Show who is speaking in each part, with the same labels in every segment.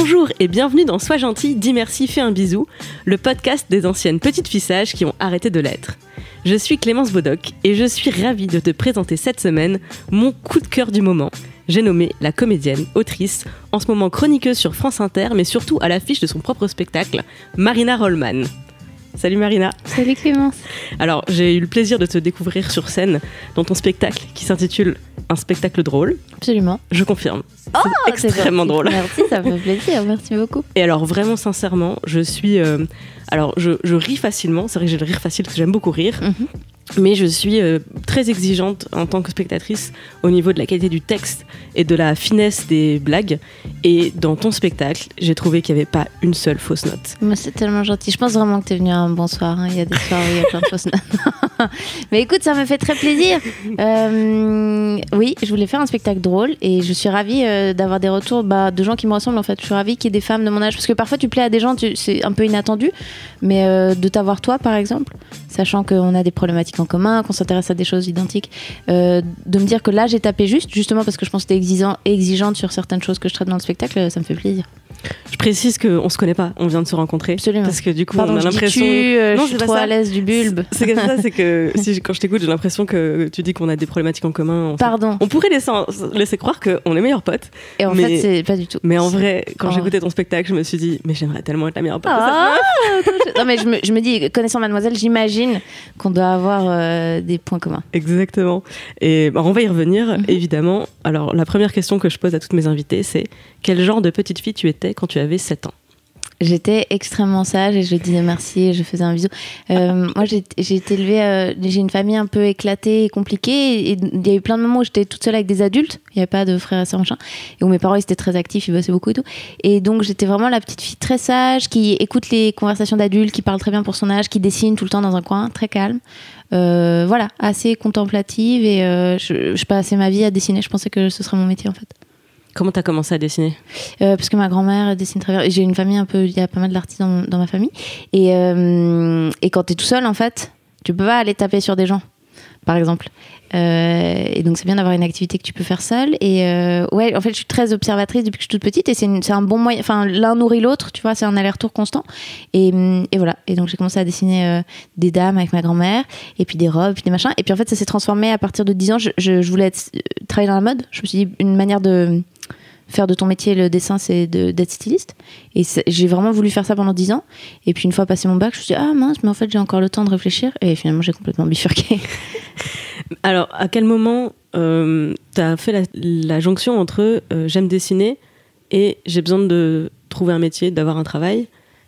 Speaker 1: Bonjour et bienvenue dans Sois gentil, dis merci, fais un bisou, le podcast des anciennes petites filles sages qui ont arrêté de l'être. Je suis Clémence Bodoc et je suis ravie de te présenter cette semaine mon coup de cœur du moment. J'ai nommé la comédienne, autrice, en ce moment chroniqueuse sur France Inter, mais surtout à l'affiche de son propre spectacle, Marina Rollman. Salut Marina.
Speaker 2: Salut Clémence.
Speaker 1: Alors, j'ai eu le plaisir de te découvrir sur scène dans ton spectacle qui s'intitule Un spectacle drôle.
Speaker 2: Absolument.
Speaker 1: Je confirme.
Speaker 2: Oh,
Speaker 1: c'est extrêmement drôle.
Speaker 2: Merci, ça me fait plaisir. Merci beaucoup.
Speaker 1: Et alors, vraiment sincèrement, je suis... je ris facilement. C'est vrai que j'ai le rire facile parce que j'aime beaucoup rire. Mm-hmm. Mais je suis très exigeante en tant que spectatrice au niveau de la qualité du texte et de la finesse des blagues. Et dans ton spectacle, j'ai trouvé qu'il n'y avait pas une seule fausse note.
Speaker 2: Moi, c'est tellement gentil. Je pense vraiment que tu es venu à un bon soir. Hein. Il y a des soirs où il y a plein de fausses notes. Mais écoute, ça me fait très plaisir. Oui, je voulais faire un spectacle drôle et je suis ravie d'avoir des retours de gens qui me ressemblent en fait. Je suis ravie qu'il y ait des femmes de mon âge parce que parfois tu plais à des gens, c'est un peu inattendu. Mais de t'avoir toi, par exemple, sachant qu'on a des problématiques en commun, qu'on s'intéresse à des choses identiques, de me dire que là j'ai tapé juste, justement parce que je pense que t'es exigeante sur certaines choses que je traite dans le spectacle, ça me fait plaisir.
Speaker 1: Je précise qu'on se connaît pas, on vient de se rencontrer.
Speaker 2: Absolument.
Speaker 1: Parce que du coup,
Speaker 2: pardon,
Speaker 1: on a l'impression.
Speaker 2: Non, je suis trop à l'aise du bulbe.
Speaker 1: C'est comme ça, c'est que quand je t'écoute, j'ai l'impression que tu dis qu'on a des problématiques en commun.
Speaker 2: Pardon.
Speaker 1: On pourrait laisser croire qu'on est meilleurs potes.
Speaker 2: Et en fait, c'est pas du tout.
Speaker 1: Mais en vrai, quand j'écoutais ton spectacle, je me suis dit, mais j'aimerais tellement être la meilleure pote.
Speaker 2: Non, mais je me dis, connaissant Mademoiselle, j'imagine qu'on doit avoir des points communs.
Speaker 1: Exactement. Et on va y revenir, évidemment. Alors, la première question que je pose à toutes mes invitées, c'est quel genre de petite fille tu étais quand tu avais 7 ans?
Speaker 2: J'étais extrêmement sage et je disais merci et je faisais un bisou. Moi, j'ai été élevée, j'ai une famille un peu éclatée et compliquée. Et il y a eu plein de moments où j'étais toute seule avec des adultes. Il n'y avait pas de frères et sœurs, machin. Et où mes parents, ils étaient très actifs, ils bossaient beaucoup et tout. Et donc, j'étais vraiment la petite fille très sage, qui écoute les conversations d'adultes, qui parle très bien pour son âge, qui dessine tout le temps dans un coin, très calme. Voilà, assez contemplative. Et je passais ma vie à dessiner. Je pensais que ce serait mon métier, en fait.
Speaker 1: Comment t'as commencé à dessiner?
Speaker 2: Parce que ma grand-mère dessine très bien. J'ai une famille il y a pas mal d'artistes dans ma famille. Et quand t'es tout seul, en fait, tu peux pas aller taper sur des gens, par exemple. Et donc c'est bien d'avoir une activité que tu peux faire seule. Et ouais, en fait, je suis très observatrice depuis que je suis toute petite. Et c'est un bon moyen. Enfin, l'un nourrit l'autre, tu vois, c'est un aller-retour constant. Et voilà. Et donc j'ai commencé à dessiner des dames avec ma grand-mère, et puis des robes, puis des machins. Et puis en fait, ça s'est transformé à partir de 10 ans. Je voulais travailler dans la mode. Je me suis dit, une manière de faire de ton métier le dessin, c'est d'être styliste. Et j'ai vraiment voulu faire ça pendant 10 ans. Et puis une fois passé mon bac, je me suis dit, ah mince, mais en fait j'ai encore le temps de réfléchir. Et finalement j'ai complètement bifurqué.
Speaker 1: Alors, à quel moment t'as fait la jonction entre j'aime dessiner et j'ai besoin de trouver un métier, d'avoir un travail,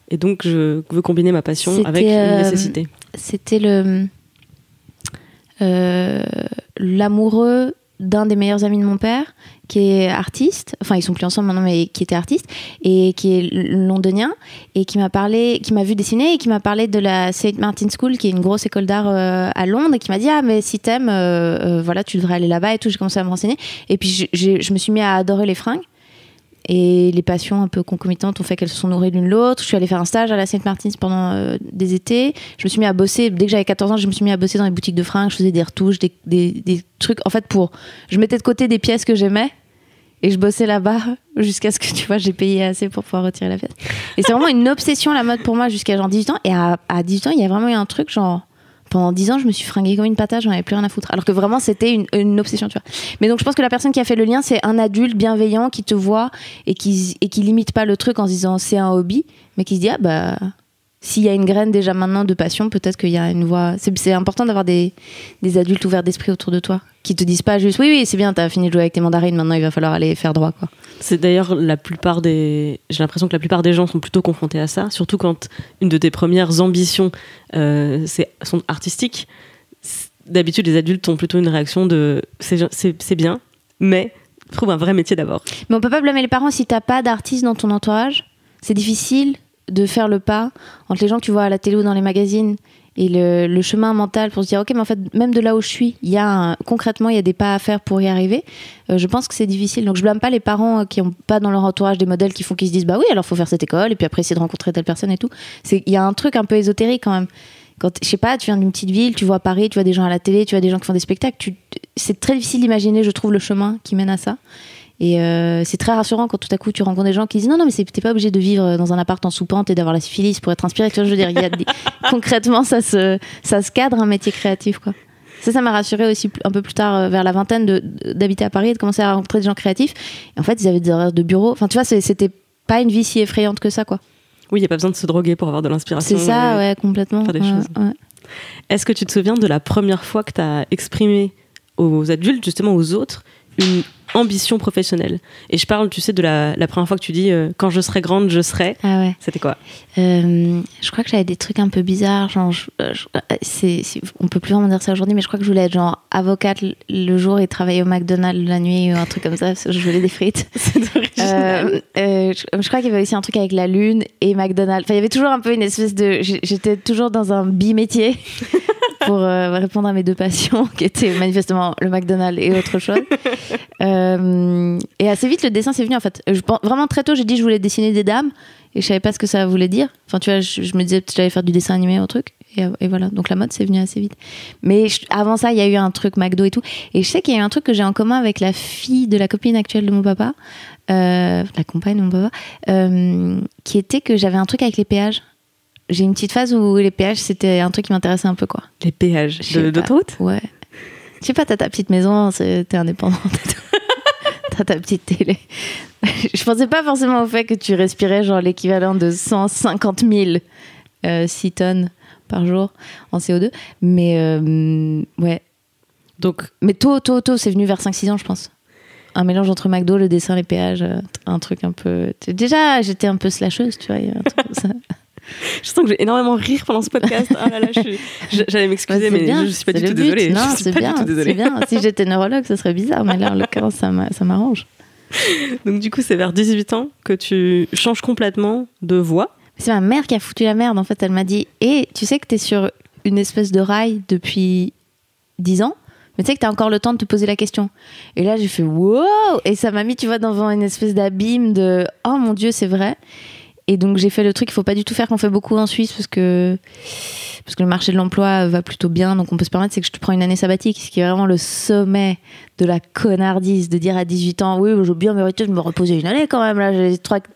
Speaker 1: et donc je veux combiner ma passion avec une nécessité? C'était
Speaker 2: l'amoureux d'un des meilleurs amis de mon père, qui est artiste, enfin ils sont plus ensemble maintenant, mais qui était artiste et qui est londonien, et qui m'a vu dessiner et qui m'a parlé de la St. Martin's School, qui est une grosse école d'art à Londres, et qui m'a dit, ah mais si t'aimes, voilà, tu devrais aller là-bas et tout. J'ai commencé à me renseigner et puis je me suis mis à adorer les fringues. Et les passions un peu concomitantes ont fait qu'elles se sont nourries l'une l'autre. Je suis allée faire un stage à la St. Martin's pendant des étés. Je me suis mis à bosser, dès que j'avais 14 ans, je me suis mis à bosser dans les boutiques de fringues. Je faisais des retouches, des trucs. En fait, je mettais de côté des pièces que j'aimais et je bossais là-bas jusqu'à ce que, tu vois, j'ai payé assez pour pouvoir retirer la pièce. Et c'est vraiment une obsession, la mode, pour moi, jusqu'à genre 18 ans. Et à 18 ans, il y a vraiment eu un truc genre... Pendant 10 ans, je me suis fringuée comme une patate, j'en avais plus rien à foutre. Alors que vraiment, c'était une obsession, tu vois. Mais donc, je pense que la personne qui a fait le lien, c'est un adulte bienveillant qui te voit et qui limite pas le truc en se disant c'est un hobby, mais qui se dit, ah bah, s'il y a une graine déjà maintenant de passion, peut-être qu'il y a une voie. C'est important d'avoir des adultes ouverts d'esprit autour de toi, qui te disent pas juste, oui, c'est bien, t'as fini de jouer avec tes mandarines, maintenant il va falloir aller faire droit, quoi.
Speaker 1: C'est d'ailleurs j'ai l'impression que la plupart des gens sont plutôt confrontés à ça, surtout quand une de tes premières ambitions sont artistiques. D'habitude, les adultes ont plutôt une réaction de c'est bien, mais trouve un vrai métier d'abord.
Speaker 2: Mais on peut pas blâmer les parents si t'as pas d'artiste dans ton entourage. C'est difficile de faire le pas entre les gens que tu vois à la télé ou dans les magazines et le chemin mental pour se dire ok, mais en fait même de là où je suis, concrètement il y a des pas à faire pour y arriver. Je pense que c'est difficile, donc je blâme pas les parents qui ont pas dans leur entourage des modèles qu'ils se disent bah oui, alors faut faire cette école et puis après essayer de rencontrer telle personne et tout. Il y a un truc un peu ésotérique quand même. Quand, je sais pas, tu viens d'une petite ville, tu vois Paris, tu vois des gens à la télé, tu vois des gens qui font des spectacles, c'est très difficile d'imaginer, je trouve, le chemin qui mène à ça. Et c'est très rassurant quand tout à coup tu rencontres des gens qui disent non, mais t'es pas obligé de vivre dans un appart en soupente et d'avoir la syphilis pour être inspiré. Tu vois, je veux dire, concrètement, ça se cadre un métier créatif, quoi. Ça m'a rassurée aussi un peu plus tard, vers la vingtaine, d'habiter à Paris et de commencer à rencontrer des gens créatifs. Et en fait, ils avaient des horaires de bureau. Enfin, tu vois, c'était pas une vie si effrayante que ça, quoi.
Speaker 1: Oui, il n'y a pas besoin de se droguer pour avoir de l'inspiration.
Speaker 2: C'est ça, ouais, complètement.
Speaker 1: Faire des choses. Ouais. Est-ce que tu te souviens de la première fois que tu as exprimé aux adultes, justement aux autres, une ambition professionnelle? Et je parle, tu sais, de la première fois que tu dis quand je serai grande, je serai.
Speaker 2: Ah ouais.
Speaker 1: C'était quoi?
Speaker 2: Je crois que j'avais des trucs un peu bizarres, genre on peut plus vraiment dire ça aujourd'hui, mais je crois que je voulais être genre avocate le jour et travailler au McDonald's la nuit ou un truc comme ça, parce que je voulais des frites.
Speaker 1: C'est original.
Speaker 2: Je crois qu'il y avait aussi un truc avec la lune et McDonald's. Enfin, il y avait toujours un peu une espèce de... J'étais toujours dans un bimétier pour répondre à mes deux passions, qui étaient manifestement le McDonald's et autre chose. Et assez vite, le dessin, c'est venu, en fait. Vraiment, très tôt, j'ai dit que je voulais dessiner des dames et je savais pas ce que ça voulait dire. Enfin, tu vois, je me disais peut-être que j'allais faire du dessin animé ou un truc. Et voilà. Donc, la mode, c'est venu assez vite. Mais avant ça, il y a eu un truc McDo et tout. Et je sais qu'il y a eu un truc que j'ai en commun avec la fille de la copine actuelle de mon papa, la compagne de mon papa, qui était que j'avais un truc avec les péages. J'ai une petite phase où les péages, c'était un truc qui m'intéressait un peu, quoi.
Speaker 1: Les péages d'autoroute?
Speaker 2: Ouais. Je sais pas, t'as ta petite maison, t'es indépendante. T'as ta petite télé. Je pensais pas forcément au fait que tu respirais genre l'équivalent de 150 000 6 tonnes par jour en CO2. Mais ouais.
Speaker 1: Donc,
Speaker 2: mais tôt, c'est venu vers 5-6 ans, je pense. Un mélange entre McDo, le dessin, les péages, un truc un peu... Déjà, j'étais un peu slasheuse, tu vois, il y a un truc comme ça.
Speaker 1: Je sens que j'ai énormément rire pendant ce podcast. Ah là là, j'allais m'excuser, mais je suis pas du tout désolée.
Speaker 2: Non, c'est bien, c'est bien. Si j'étais neurologue, ça serait bizarre, mais là, en l'occurrence, ça m'arrange.
Speaker 1: Donc du coup, c'est vers 18 ans que tu changes complètement de voie.
Speaker 2: C'est ma mère qui a foutu la merde, en fait. Elle m'a dit, tu sais que t'es sur une espèce de rail depuis 10 ans, mais tu sais que t'as encore le temps de te poser la question. Et là, j'ai fait wow! Et ça m'a mis, tu vois, devant une espèce d'abîme de oh mon Dieu, c'est vrai. Et donc j'ai fait le truc qu'il faut pas du tout faire, qu'on fait beaucoup en Suisse, parce que le marché de l'emploi va plutôt bien, donc on peut se permettre, c'est que je te prends une année sabbatique, ce qui est vraiment le sommet de la connardise, de dire à 18 ans, oui, j'ai bien mérité de me reposer une année quand même, là,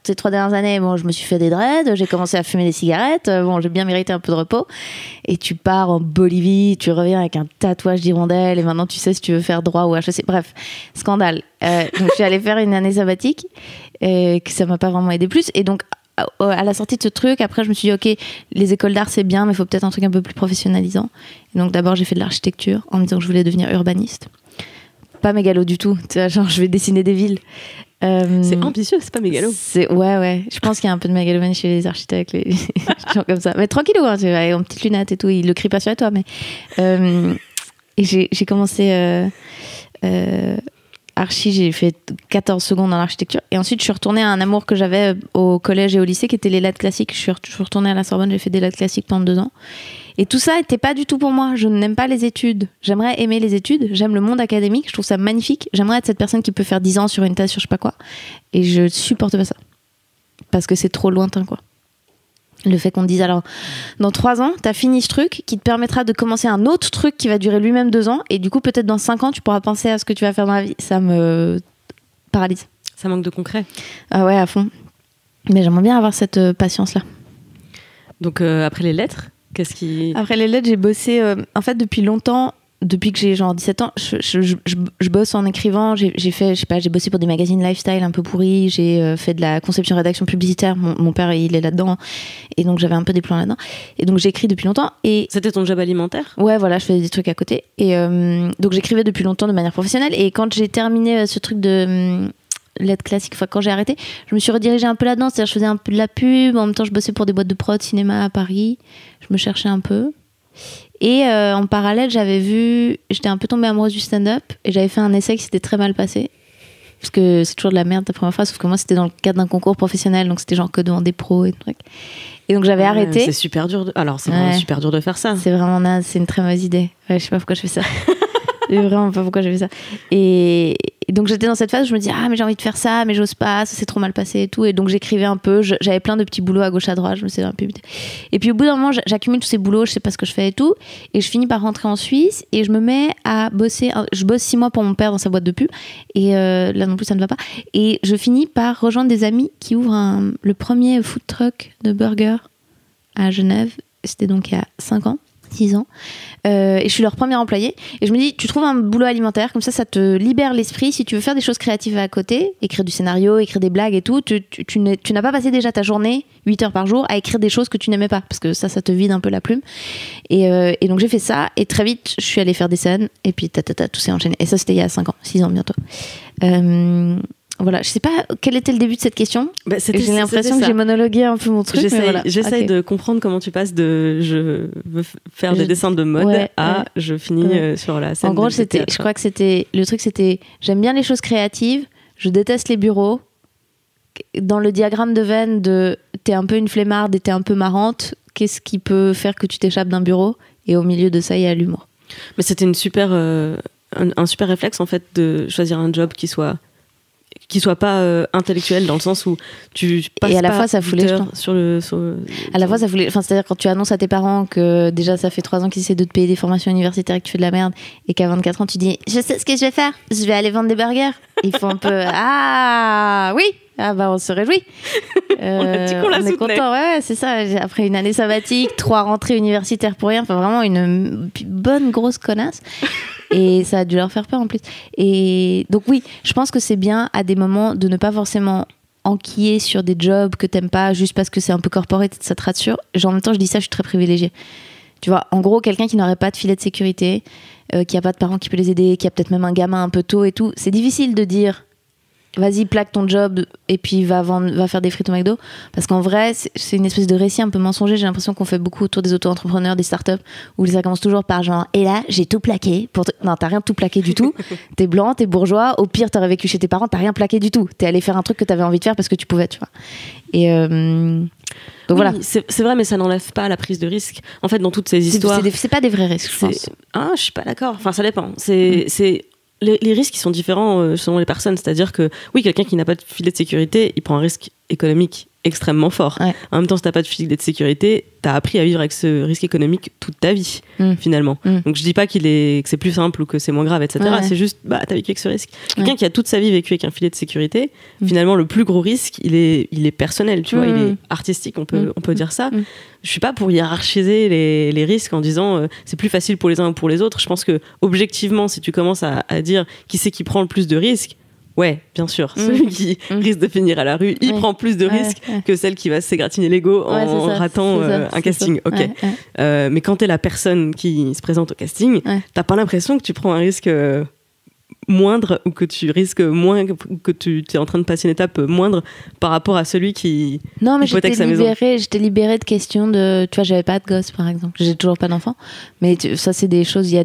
Speaker 2: ces 3 dernières années, bon, je me suis fait des dreads, j'ai commencé à fumer des cigarettes, bon, j'ai bien mérité un peu de repos, et tu pars en Bolivie, tu reviens avec un tatouage d'hirondelle, et maintenant tu sais si tu veux faire droit ou HEC, bref, scandale. Donc je suis allée faire une année sabbatique, que ça m'a pas vraiment aidé plus, et donc à la sortie de ce truc, après je me suis dit ok, les écoles d'art c'est bien, mais il faut peut-être un truc un peu plus professionnalisant. Et donc d'abord j'ai fait de l'architecture en me disant que je voulais devenir urbaniste. Pas mégalo du tout, tu vois, genre je vais dessiner des villes.
Speaker 1: C'est ambitieux, c'est pas mégalo.
Speaker 2: Ouais, je pense qu'il y a un peu de mégalomanie chez les architectes, les gens comme ça. Mais tranquillou, hein, tu vois, en petite lunette et tout, il le crie pas sur toi, mais et j'ai commencé archi, j'ai fait 14 secondes dans l'architecture. Et ensuite, je suis retournée à un amour que j'avais au collège et au lycée, qui était les lettres classiques. Je suis retournée à la Sorbonne, j'ai fait des lettres classiques pendant 2 ans. Et tout ça n'était pas du tout pour moi. Je n'aime pas les études. J'aimerais aimer les études. J'aime le monde académique. Je trouve ça magnifique. J'aimerais être cette personne qui peut faire 10 ans sur une thèse sur je sais pas quoi. Et je supporte pas ça. Parce que c'est trop lointain, quoi. Le fait qu'on te dise alors dans 3 ans t'as fini ce truc qui te permettra de commencer un autre truc qui va durer lui-même 2 ans et du coup peut-être dans 5 ans tu pourras penser à ce que tu vas faire dans la vie, ça me paralyse.
Speaker 1: Ça manque de concret.
Speaker 2: Ah ouais, à fond. Mais j'aimerais bien avoir cette patience là.
Speaker 1: Donc après les lettres,
Speaker 2: Après les lettres, j'ai bossé en fait depuis longtemps. Depuis que j'ai genre 17 ans, je bosse en écrivant. J'ai fait, je sais pas, j'ai bossé pour des magazines lifestyle un peu pourris. J'ai fait de la conception rédaction publicitaire. Mon père, il est là-dedans. Et donc, j'avais un peu des plans là-dedans. Et donc, j'écris depuis longtemps. Et
Speaker 1: c'était ton job alimentaire?
Speaker 2: Ouais, voilà, je faisais des trucs à côté. Et donc, j'écrivais depuis longtemps de manière professionnelle. Et quand j'ai terminé ce truc de lettres classiques, enfin, quand j'ai arrêté, je me suis redirigée un peu là-dedans. C'est-à-dire, je faisais un peu de la pub. En même temps, je bossais pour des boîtes de prod cinéma à Paris. Je me cherchais un peu. Et en parallèle, j'étais un peu tombée amoureuse du stand-up et j'avais fait un essai qui s'était très mal passé. Parce que c'est toujours de la merde la première fois, sauf que moi c'était dans le cadre d'un concours professionnel, donc c'était genre que devant des pros et trucs. Et donc j'avais arrêté.
Speaker 1: C'est super dur. Alors c'est vraiment super dur de faire ça.
Speaker 2: C'est vraiment naze, c'est une très mauvaise idée. Ouais, je sais pas pourquoi je fais ça. sais vraiment pas pourquoi j'ai fait ça. Et donc j'étais dans cette phase où je me dis mais j'ai envie de faire ça, mais j'ose pas, ça s'est trop mal passé et tout. Et donc j'écrivais un peu, j'avais plein de petits boulots à gauche à droite, je me suis un peu... Et puis au bout d'un moment, j'accumule tous ces boulots, je sais pas ce que je fais et tout. Et je finis par rentrer en Suisse et je me mets à bosser. Je bosse 6 mois pour mon père dans sa boîte de pub. Et là non plus, ça ne va pas. Et je finis par rejoindre des amis qui ouvrent le premier food truck de burger à Genève. C'était donc il y a 6 ans. Et je suis leur première employée. Et je me dis, tu trouves un boulot alimentaire, comme ça te libère l'esprit. Si tu veux faire des choses créatives à côté, écrire du scénario, écrire des blagues et tout, tu n'as pas passé déjà ta journée, 8 heures par jour, à écrire des choses que tu n'aimais pas. Parce que ça te vide un peu la plume. Et donc j'ai fait ça. Et très vite, je suis allée faire des scènes. Et puis tout s'est enchaîné. Et ça, c'était il y a 6 ans bientôt. Voilà, je sais pas quel était le début de cette question. J'ai l'impression que j'ai monologué un peu mon truc.
Speaker 1: J'essaye de comprendre comment tu passes de je veux faire des dessins de mode à je finis sur la scène.
Speaker 2: En gros, je crois que le truc c'était j'aime bien les choses créatives, je déteste les bureaux. Dans le diagramme de Venn de t'es un peu une flemmarde et t'es un peu marrante, qu'est-ce qui peut faire que tu t'échappes d'un bureau? Et au milieu de ça, il y a l'humour.
Speaker 1: Mais c'était un super réflexe en fait de choisir un job qui soit pas intellectuel, dans le sens où tu passes
Speaker 2: et à la fois ça foulait à la fois ça foulait, enfin c'est-à-dire quand tu annonces à tes parents que déjà ça fait 3 ans qu'ils essaient de te payer des formations universitaires et que tu fais de la merde, et qu'à 24 ans tu dis je sais ce que je vais faire, je vais aller vendre des burgers. Ils font un peu on se réjouit.
Speaker 1: On a dit qu'on la soutenait.
Speaker 2: On est content, ouais, c'est ça. Après une année sabbatique, 3 rentrées universitaires pour rien, enfin vraiment une bonne grosse connasse. Et ça a dû leur faire peur en plus. Et donc oui, je pense que c'est bien à des moments de ne pas forcément enquiller sur des jobs que t'aimes pas juste parce que c'est un peu corporate, ça te rassure. En même temps, je dis ça, je suis très privilégiée. Tu vois, en gros, quelqu'un qui n'aurait pas de filet de sécurité, qui a pas de parents qui peut les aider, qui a peut-être même un gamin un peu tôt et tout, c'est difficile de dire vas-y, plaque ton job et puis va faire des frites au McDo. Parce qu'en vrai, c'est une espèce de récit un peu mensonger. J'ai l'impression qu'on fait beaucoup autour des auto-entrepreneurs, des startups, où ça commence toujours par genre, et là, j'ai tout plaqué. Non, t'as rien tout plaqué du tout. T'es blanc, t'es bourgeois. Au pire, t'aurais vécu chez tes parents, t'as rien plaqué du tout. T'es allé faire un truc que t'avais envie de faire parce que tu pouvais, tu vois. Et donc voilà.
Speaker 1: C'est vrai, mais ça n'enlève pas la prise de risque. En fait, dans toutes ces histoires.
Speaker 2: C'est pas des vrais risques, je pense.
Speaker 1: Je suis pas d'accord. Enfin, ça dépend. Les risques qui sont différents selon les personnes, c'est-à-dire que oui, quelqu'un qui n'a pas de filet de sécurité, il prend un risque économique extrêmement fort. Ouais. En même temps, si t'as pas de filet de sécurité, t'as appris à vivre avec ce risque économique toute ta vie, finalement. Donc je dis pas que c'est plus simple ou que c'est moins grave, etc. Ouais. C'est juste, t'as vécu avec ce risque. Quelqu'un qui a toute sa vie vécu avec un filet de sécurité, finalement, le plus gros risque, il est personnel, tu vois, il est artistique, on peut dire ça. Je suis pas pour hiérarchiser les risques en disant c'est plus facile pour les uns ou pour les autres. Je pense que objectivement, si tu commences à dire qui c'est qui prend le plus de risques, ouais, bien sûr, celui qui risque de finir à la rue, il prend plus de risques que celle qui va s'égratigner l'ego en ratant un casting. Ok. Mais quand t'es la personne qui se présente au casting, t'as pas l'impression que tu prends un risque moindre ou que tu risques moins, que tu es en train de passer une étape moindre par rapport à celui qui hypothèque sa maison.
Speaker 2: J'étais libérée de questions de... Tu vois, j'avais pas de gosse, par exemple. J'ai toujours pas d'enfant. Mais ça, c'est des choses... Il y a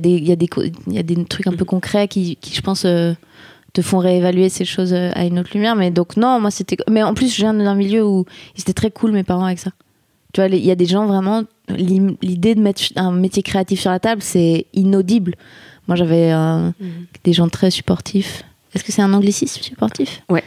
Speaker 2: des trucs un peu concrets qui je pense... te font réévaluer ces choses à une autre lumière. Mais donc non, moi c'était... Mais en plus, je viens d'un milieu où ils étaient très cool, mes parents, avec ça. Tu vois, il y a des gens vraiment... L'idée de mettre un métier créatif sur la table, c'est inaudible. Moi, j'avais des gens très supportifs. Est-ce que c'est un anglicisme, supportif ?
Speaker 1: Ouais.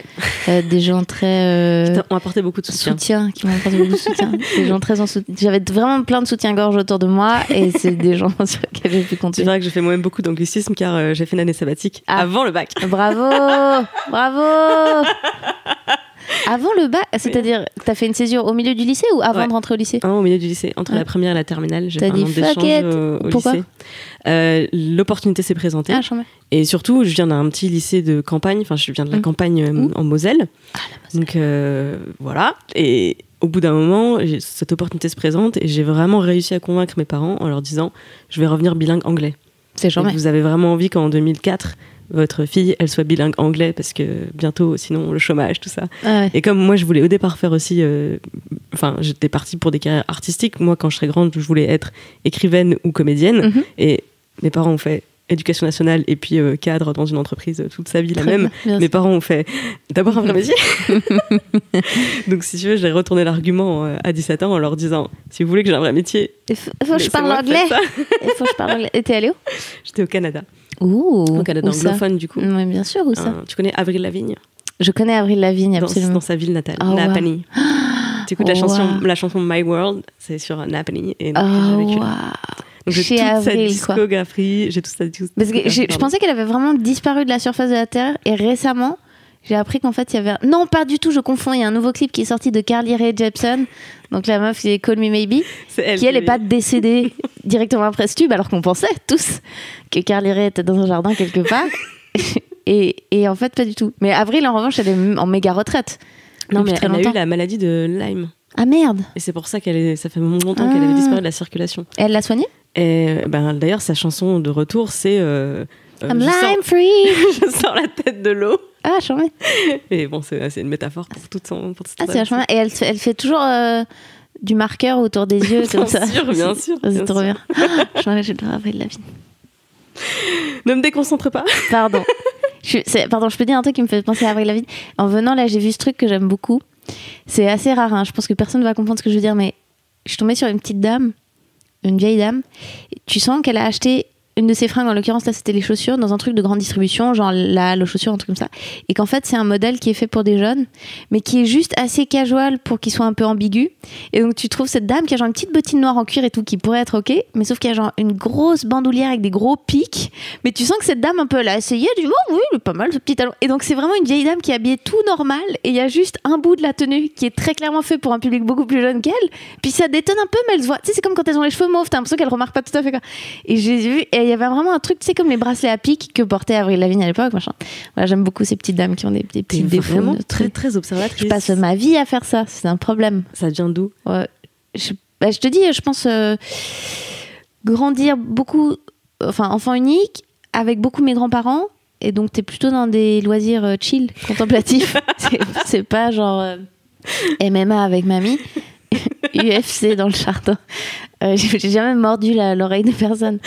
Speaker 2: Des gens très...
Speaker 1: qui m'ont apporté beaucoup de soutien.
Speaker 2: Qui m'ont apporté beaucoup de soutien. Des gens très en soutien. J'avais vraiment plein de soutien-gorge autour de moi et c'est des gens sur lesquels j'ai pu compter.
Speaker 1: C'est vrai que j'ai fait moi-même beaucoup d'anglicisme car j'ai fait une année sabbatique avant le bac.
Speaker 2: Bravo. Avant le bac, c'est-à-dire que t'as fait une césure au milieu du lycée ou avant de rentrer au lycée ?
Speaker 1: Au milieu du lycée, entre la première et la terminale. J'ai fait un an d'échange au
Speaker 2: Pourquoi ?
Speaker 1: lycée. L'opportunité s'est présentée. Et surtout, je viens d'un petit lycée de campagne, enfin je viens de la campagne en Moselle. Donc voilà. Et au bout d'un moment, cette opportunité se présente et j'ai vraiment réussi à convaincre mes parents en leur disant je vais revenir bilingue anglais.
Speaker 2: C'est charmant.
Speaker 1: Vous avez vraiment envie qu'en 2004 votre fille, elle soit bilingue anglais parce que bientôt, sinon, le chômage, tout ça. Et comme moi, je voulais au départ faire aussi... j'étais partie pour des carrières artistiques. Moi, quand je serais grande, je voulais être écrivaine ou comédienne. Et mes parents ont fait... éducation nationale et puis cadre dans une entreprise toute sa vie la même.
Speaker 2: Bien
Speaker 1: Mes
Speaker 2: sûr.
Speaker 1: parents ont fait d'abord un vrai métier. Donc si tu veux, j'ai retourné l'argument à 17 ans en leur disant si vous voulez que j'ai un vrai métier,
Speaker 2: Il faut que je parle
Speaker 1: laissez-moi
Speaker 2: anglais.
Speaker 1: faire ça.
Speaker 2: Il faut que je parle anglais. Et t'es allée où?
Speaker 1: J'étais au Canada.
Speaker 2: Ouh,
Speaker 1: Au Canada
Speaker 2: où ça?
Speaker 1: anglophone du coup.
Speaker 2: Oui, bien sûr, où ça?
Speaker 1: Tu connais Avril Lavigne?
Speaker 2: Je connais Avril Lavigne, absolument.
Speaker 1: Dans sa ville natale,
Speaker 2: Oh,
Speaker 1: Napanee. Tu écoutes
Speaker 2: wow.
Speaker 1: la chanson My World, c'est sur Napanee. Et donc,
Speaker 2: Oh,
Speaker 1: j'ai vécu là.
Speaker 2: wow.
Speaker 1: Donc j'ai
Speaker 2: Chez
Speaker 1: toute
Speaker 2: Avril,
Speaker 1: cette
Speaker 2: quoi.
Speaker 1: discographie, j'ai toute cette
Speaker 2: Parce que je pensais qu'elle avait vraiment disparu de la surface de la Terre et récemment, j'ai appris qu'en fait, il y avait... Non, pas du tout, je confonds. Il y a un nouveau clip qui est sorti de Carly Rae Jepsen, donc la meuf qui est Call Me Maybe, qui elle n'est pas décédée directement après ce tube, alors qu'on pensait tous que Carly Rae était dans un jardin quelque part. et en fait, pas du tout. Mais Avril, en revanche, elle est en méga retraite.
Speaker 1: Non, mais
Speaker 2: très
Speaker 1: elle a
Speaker 2: longtemps.
Speaker 1: eu la maladie de Lyme.
Speaker 2: Ah merde.
Speaker 1: Et c'est pour ça ça fait longtemps qu'elle avait disparu de la circulation.
Speaker 2: Et elle l'a soignée?
Speaker 1: Et d'ailleurs, sa chanson de retour, c'est
Speaker 2: I'm
Speaker 1: je
Speaker 2: Lyme free.
Speaker 1: je sors la tête de l'eau.
Speaker 2: Ah, charmé.
Speaker 1: Et bon, c'est une métaphore pour toute son.
Speaker 2: Ah, c'est vachement bien. Et elle fait toujours du marqueur autour des yeux, comme ça.
Speaker 1: Bien sûr.
Speaker 2: C'est trop bien. Je dois Avril Lavigne.
Speaker 1: Ne me déconcentre pas.
Speaker 2: Pardon. Pardon, je peux dire un truc qui me fait penser à Avril Lavigne. En venant là, j'ai vu ce truc que j'aime beaucoup. C'est assez rare, hein. Je pense que personne ne va comprendre ce que je veux dire, mais je suis tombée sur une petite dame, une vieille dame. Tu sens qu'elle a acheté une de ses fringues, en l'occurrence là c'était les chaussures, dans un truc de grande distribution, genre la Halles aux chaussures, un truc comme ça. Et qu'en fait c'est un modèle qui est fait pour des jeunes, mais qui est juste assez casual pour qu'il soit un peu ambigu. Et donc tu trouves cette dame qui a genre une petite bottine noire en cuir et tout, qui pourrait être ok, mais sauf qu'il y a genre une grosse bandoulière avec des gros pics. Mais tu sens que cette dame un peu, elle a essayé, elle dit oh oui, pas mal ce petit talon. Et donc c'est vraiment une vieille dame qui est habillée tout normal, et il y a juste un bout de la tenue qui est très clairement fait pour un public beaucoup plus jeune qu'elle. Puis ça détonne un peu, mais elle se voit. Tu sais, c'est comme quand elles ont les cheveux mauves, t'as l'impression qu'elles remarquent pas tout à fait quoi. Et j'ai vu, et il y avait vraiment un truc, tu sais, comme les bracelets à pic que portait Avril Lavigne à l'époque, machin. Voilà, j'aime beaucoup ces petites dames qui ont des petits défauts.
Speaker 1: Vraiment très très observatrice.
Speaker 2: Je passe ma vie à faire ça, c'est un problème.
Speaker 1: Ça vient d'où?
Speaker 2: Ouais. Je te dis, je pense grandir beaucoup, enfin enfant unique, avec beaucoup mes grands-parents, et donc t'es plutôt dans des loisirs chill, contemplatifs. c'est pas genre MMA avec mamie. UFC dans le jardin. J'ai jamais mordu l'oreille de personne.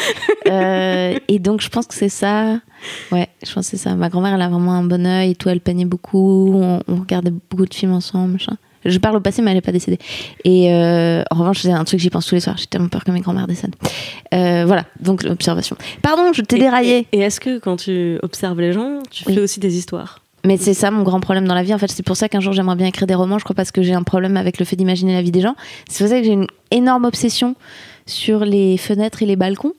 Speaker 2: Et donc, je pense que c'est ça. Ouais, je pense que c'est ça. Ma grand-mère, elle a vraiment un bon œil et tout. Elle peignait beaucoup. On regardait beaucoup de films ensemble. Machin. Je parle au passé, mais elle n'est pas décédée. Et en revanche, c'est un truc, j'y pense tous les soirs. J'ai tellement peur que mes grand-mères décèdent. Voilà, donc l'observation. Pardon, je t'ai déraillé.
Speaker 1: Et est-ce que quand tu observes les gens, tu fais aussi des histoires?
Speaker 2: Mais c'est ça mon grand problème dans la vie. En fait, c'est pour ça qu'un jour j'aimerais bien écrire des romans. Je crois parce que j'ai un problème avec le fait d'imaginer la vie des gens. C'est pour ça que j'ai une énorme obsession sur les fenêtres et les balcons.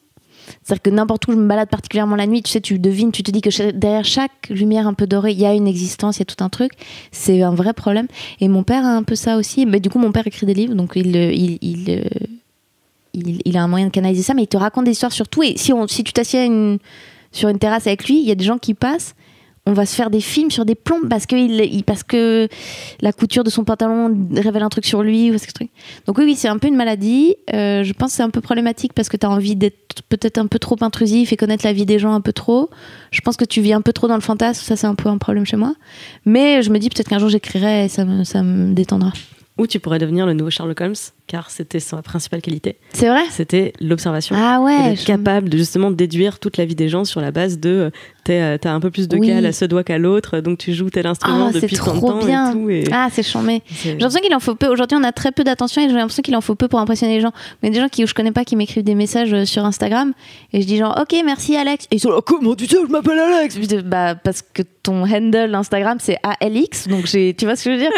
Speaker 2: C'est-à-dire que n'importe où je me balade, particulièrement la nuit, tu sais, tu devines, tu te dis que derrière chaque lumière un peu dorée, il y a une existence, il y a tout un truc. C'est un vrai problème. Et mon père a un peu ça aussi. Mais du coup, mon père écrit des livres, donc il a un moyen de canaliser ça, mais il te raconte des histoires sur tout. Et si tu t'assieds sur une terrasse avec lui, il y a des gens qui passent. On va se faire des films sur des plombes parce que la couture de son pantalon révèle un truc sur lui ou ce truc. Donc oui, c'est un peu une maladie. Je pense que c'est un peu problématique parce que tu as envie d'être peut-être un peu trop intrusif et connaître la vie des gens un peu trop. Je pense que tu vis un peu trop dans le fantasme. Ça, c'est un peu un problème chez moi. Mais je me dis peut-être qu'un jour j'écrirai et ça me détendra.
Speaker 1: Ou tu pourrais devenir le nouveau Sherlock Holmes, car c'était sa principale qualité.
Speaker 2: C'est vrai ?
Speaker 1: C'était l'observation.
Speaker 2: Ah ouais.
Speaker 1: D'être capable de justement déduire toute la vie des gens sur la base de t'as un peu plus de cale à ce doigt qu'à l'autre, donc tu joues tel instrument depuis tant de temps
Speaker 2: bien.
Speaker 1: et tout. Et...
Speaker 2: Ah, c'est chambé. J'ai l'impression qu'il en faut peu. Aujourd'hui, on a très peu d'attention et j'ai l'impression qu'il en faut peu pour impressionner les gens. Mais il y a des gens que je connais pas qui m'écrivent des messages sur Instagram et je dis genre ok, merci Alex. Et ils sont là, comment tu sais que je m'appelle Alex? Bah parce que ton handle Instagram c'est ALX, donc tu vois ce que je veux dire.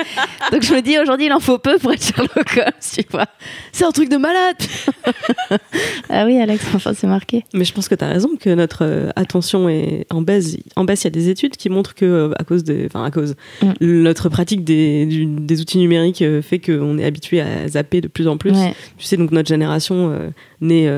Speaker 2: Donc je me dis aujourd'hui il en faut peu pour être Sherlock Holmes, tu vois. C'est un truc de malade. Ah oui Alex, enfin c'est marqué.
Speaker 1: Mais je pense que tu as raison que notre attention est en baisse. En baisse, il y a des études qui montrent que notre pratique des outils numériques fait qu'on est habitué à zapper de plus en plus. Ouais. Tu sais, donc notre génération née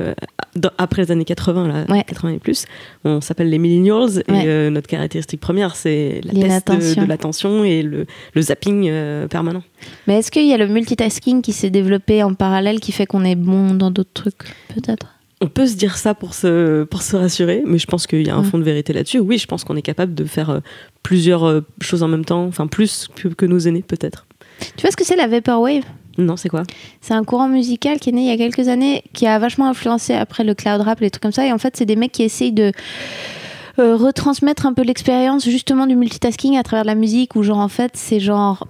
Speaker 1: après les années 80, là, 80 et plus, on s'appelle les millennials et notre caractéristique première, c'est la peste de l'attention et le zapping permanent.
Speaker 2: Mais est-ce qu'il y a le multitasking qui s'est développé en parallèle qui fait qu'on est bon dans d'autres trucs, peut-être?
Speaker 1: On peut se dire ça pour se rassurer, mais je pense qu'il y a un fond de vérité là-dessus. Oui, je pense qu'on est capable de faire plusieurs choses en même temps, enfin plus que nos aînés peut-être.
Speaker 2: Tu vois ce que c'est la Vaporwave ?
Speaker 1: Non, c'est quoi?
Speaker 2: C'est un courant musical qui est né il y a quelques années, qui a vachement influencé après le cloud rap, les trucs comme ça. Et en fait, c'est des mecs qui essayent de retransmettre un peu l'expérience justement du multitasking à travers de la musique, où genre en fait c'est genre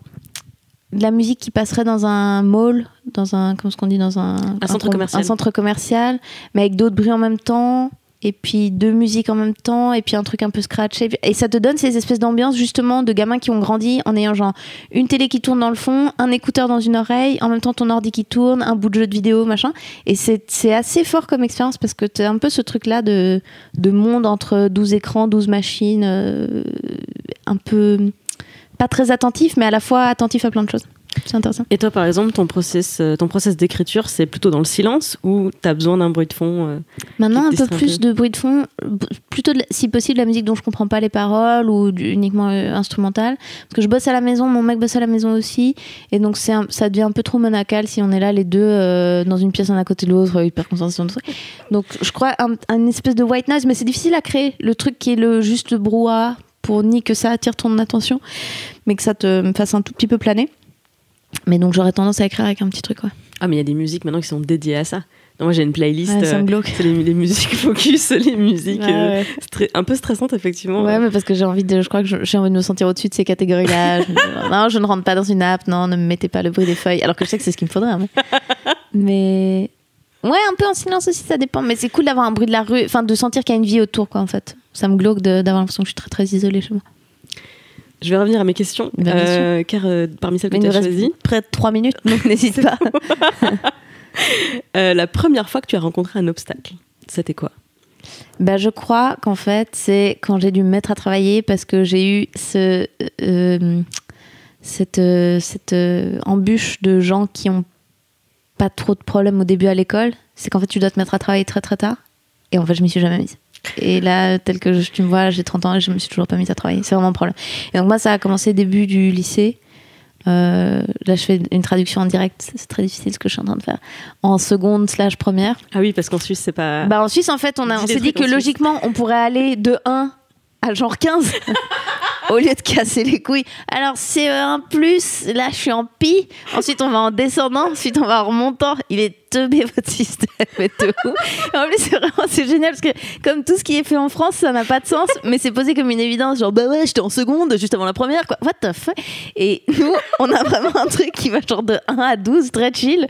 Speaker 2: de la musique qui passerait dans un mall, dans un, comment est-ce qu'on dit, dans un centre commercial, mais avec d'autres bruits en même temps, et puis deux musiques en même temps, et puis un truc un peu scratché, et ça te donne ces espèces d'ambiances justement de gamins qui ont grandi en ayant genre une télé qui tourne dans le fond, un écouteur dans une oreille, en même temps ton ordi qui tourne, un bout de jeu de vidéo, machin, et c'est assez fort comme expérience parce que t'as un peu ce truc là de monde entre 12 écrans, 12 machines, un peu pas très attentif, mais à la fois attentif à plein de choses. C'est intéressant.
Speaker 1: Et toi, par exemple, ton process d'écriture, c'est plutôt dans le silence ou t'as besoin d'un bruit de fond
Speaker 2: Maintenant, un peu plus de bruit de fond, plutôt si possible la musique dont je comprends pas les paroles ou uniquement instrumentale. Parce que je bosse à la maison, mon mec bosse à la maison aussi, et donc ça devient un peu trop monacal si on est là les deux dans une pièce l'un à côté de l'autre, hyper concentrés. Donc je crois un espèce de white noise, mais c'est difficile à créer, le truc qui est le juste brouhaha, pour ni que ça attire ton attention, mais que ça te fasse un tout petit peu planer. Mais donc j'aurais tendance à écrire avec un petit truc, ouais.
Speaker 1: Ah, mais il y a des musiques maintenant qui sont dédiées à ça. Non, moi j'ai une playlist,
Speaker 2: ça me glauque.
Speaker 1: C'est les musiques focus, les musiques un peu stressantes effectivement.
Speaker 2: Ouais, mais parce que je crois que j'ai envie de me sentir au-dessus de ces catégories-là. Non, je ne rentre pas dans une app, non, ne me mettez pas le bruit des feuilles, alors que je sais que c'est ce qu'il me faudrait. Hein, mais ouais, un peu en silence aussi, ça dépend. Mais c'est cool d'avoir un bruit de la rue, enfin de sentir qu'il y a une vie autour, quoi, en fait. Ça me glauque d'avoir l'impression que je suis très très isolée chez moi.
Speaker 1: Je vais revenir à mes questions, car parmi celles que tu as choisies...
Speaker 2: près de 3 minutes, donc n'hésite pas.
Speaker 1: La première fois que tu as rencontré un obstacle, c'était quoi?
Speaker 2: Bah, je crois qu'en fait, c'est quand j'ai dû me mettre à travailler parce que j'ai eu cette embûche de gens qui ont pas trop de problèmes au début à l'école. C'est qu'en fait, tu dois te mettre à travailler très très tard. Et en fait, je m'y suis jamais mise. Et là, tel que tu me vois, j'ai 30 ans et je me suis toujours pas mise à travailler. C'est vraiment un problème. Et donc moi, ça a commencé début du lycée. Là, je fais une traduction en direct. C'est très difficile ce que je suis en train de faire. En seconde/première.
Speaker 1: Ah oui, parce qu'en Suisse, c'est pas...
Speaker 2: Bah, en Suisse, en fait, on s'est dit que logiquement, on pourrait aller de 1 à genre 15 au lieu de casser les couilles. Alors CE1+, là je suis en pi, ensuite on va en descendant, ensuite on va en remontant. Il est teubé votre système et tout. En plus c'est génial parce que comme tout ce qui est fait en France, ça n'a pas de sens, mais c'est posé comme une évidence, genre bah ouais, j'étais en seconde juste avant la première, quoi. What the fuck. Et nous on a vraiment un truc qui va genre de 1 à 12, très chill,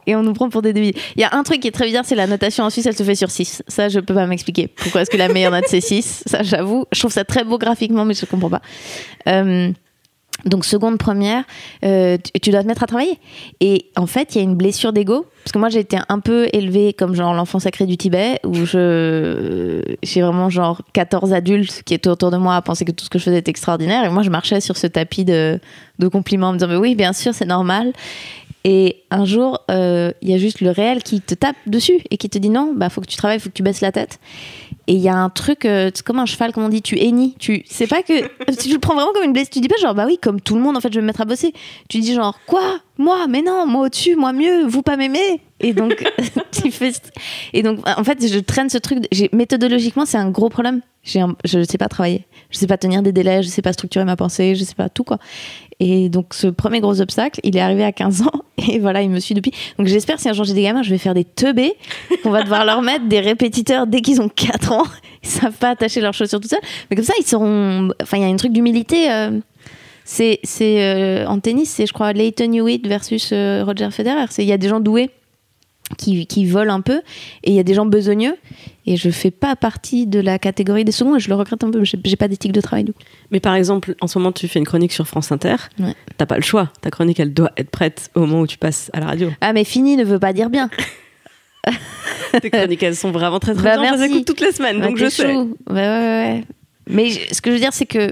Speaker 2: et on nous prend pour des débiles. Il y a un truc qui est très bizarre, c'est la notation en Suisse, elle se fait sur 6. Ça je peux pas m'expliquer pourquoi est-ce que la meilleure note c'est 6. Ça j'avoue, je trouve ça très beau graphiquement, mais je comprends pas. Donc seconde, première, tu dois te mettre à travailler. Et en fait, il y a une blessure d'ego. Parce que moi, j'ai été un peu élevée comme genre l'enfant sacré du Tibet, où j'ai vraiment genre 14 adultes qui étaient autour de moi à penser que tout ce que je faisais était extraordinaire. Et moi, je marchais sur ce tapis de compliments en me disant mais oui, bien sûr, c'est normal. Et un jour, il y a juste le réel qui te tape dessus et qui te dit non, bah faut que tu travailles, faut que tu baisses la tête. Et il y a un truc, c'est comme un cheval, comme on dit, tu hennis. C'est pas que. Tu le prends vraiment comme une blessure. Tu dis pas genre, bah oui, comme tout le monde, en fait, je vais me mettre à bosser. Tu dis genre, quoi? Moi? Mais non, moi au-dessus, moi mieux, vous pas m'aimer. Et donc, Et donc, en fait, je traîne ce truc. Méthodologiquement, c'est un gros problème. Je sais pas travailler. Je sais pas tenir des délais, je sais pas structurer ma pensée, je sais pas tout, quoi. Et donc, ce premier gros obstacle, il est arrivé à 15 ans. Et voilà, il me suit depuis. Donc, j'espère que si un jour j'ai des gamins, je vais faire des teubés. On va devoir leur mettre des répétiteurs dès qu'ils ont 4 ans. Ils savent pas attacher leurs chaussures tout seuls. Mais comme ça, ils seront. Enfin, il y a un truc d'humilité. En tennis, c'est, je crois, Lleyton Hewitt versus Roger Federer. Il y a des gens doués qui volent un peu. Et il y a des gens besogneux. Et je fais pas partie de la catégorie des seconds. Et je le regrette un peu. J'ai pas d'éthique de travail, du coup. Mais
Speaker 1: par exemple, en ce moment, tu fais une chronique sur France Inter.
Speaker 2: Ouais.
Speaker 1: T'as pas le choix. Ta chronique, elle doit être prête au moment où tu passes à la radio.
Speaker 2: Ah, mais fini ne veut pas dire bien.
Speaker 1: Tes chroniques, elles sont vraiment très très bien. Je les écoute toutes les semaines, donc je sais.
Speaker 2: Ouais. Mais ce que je veux dire, c'est que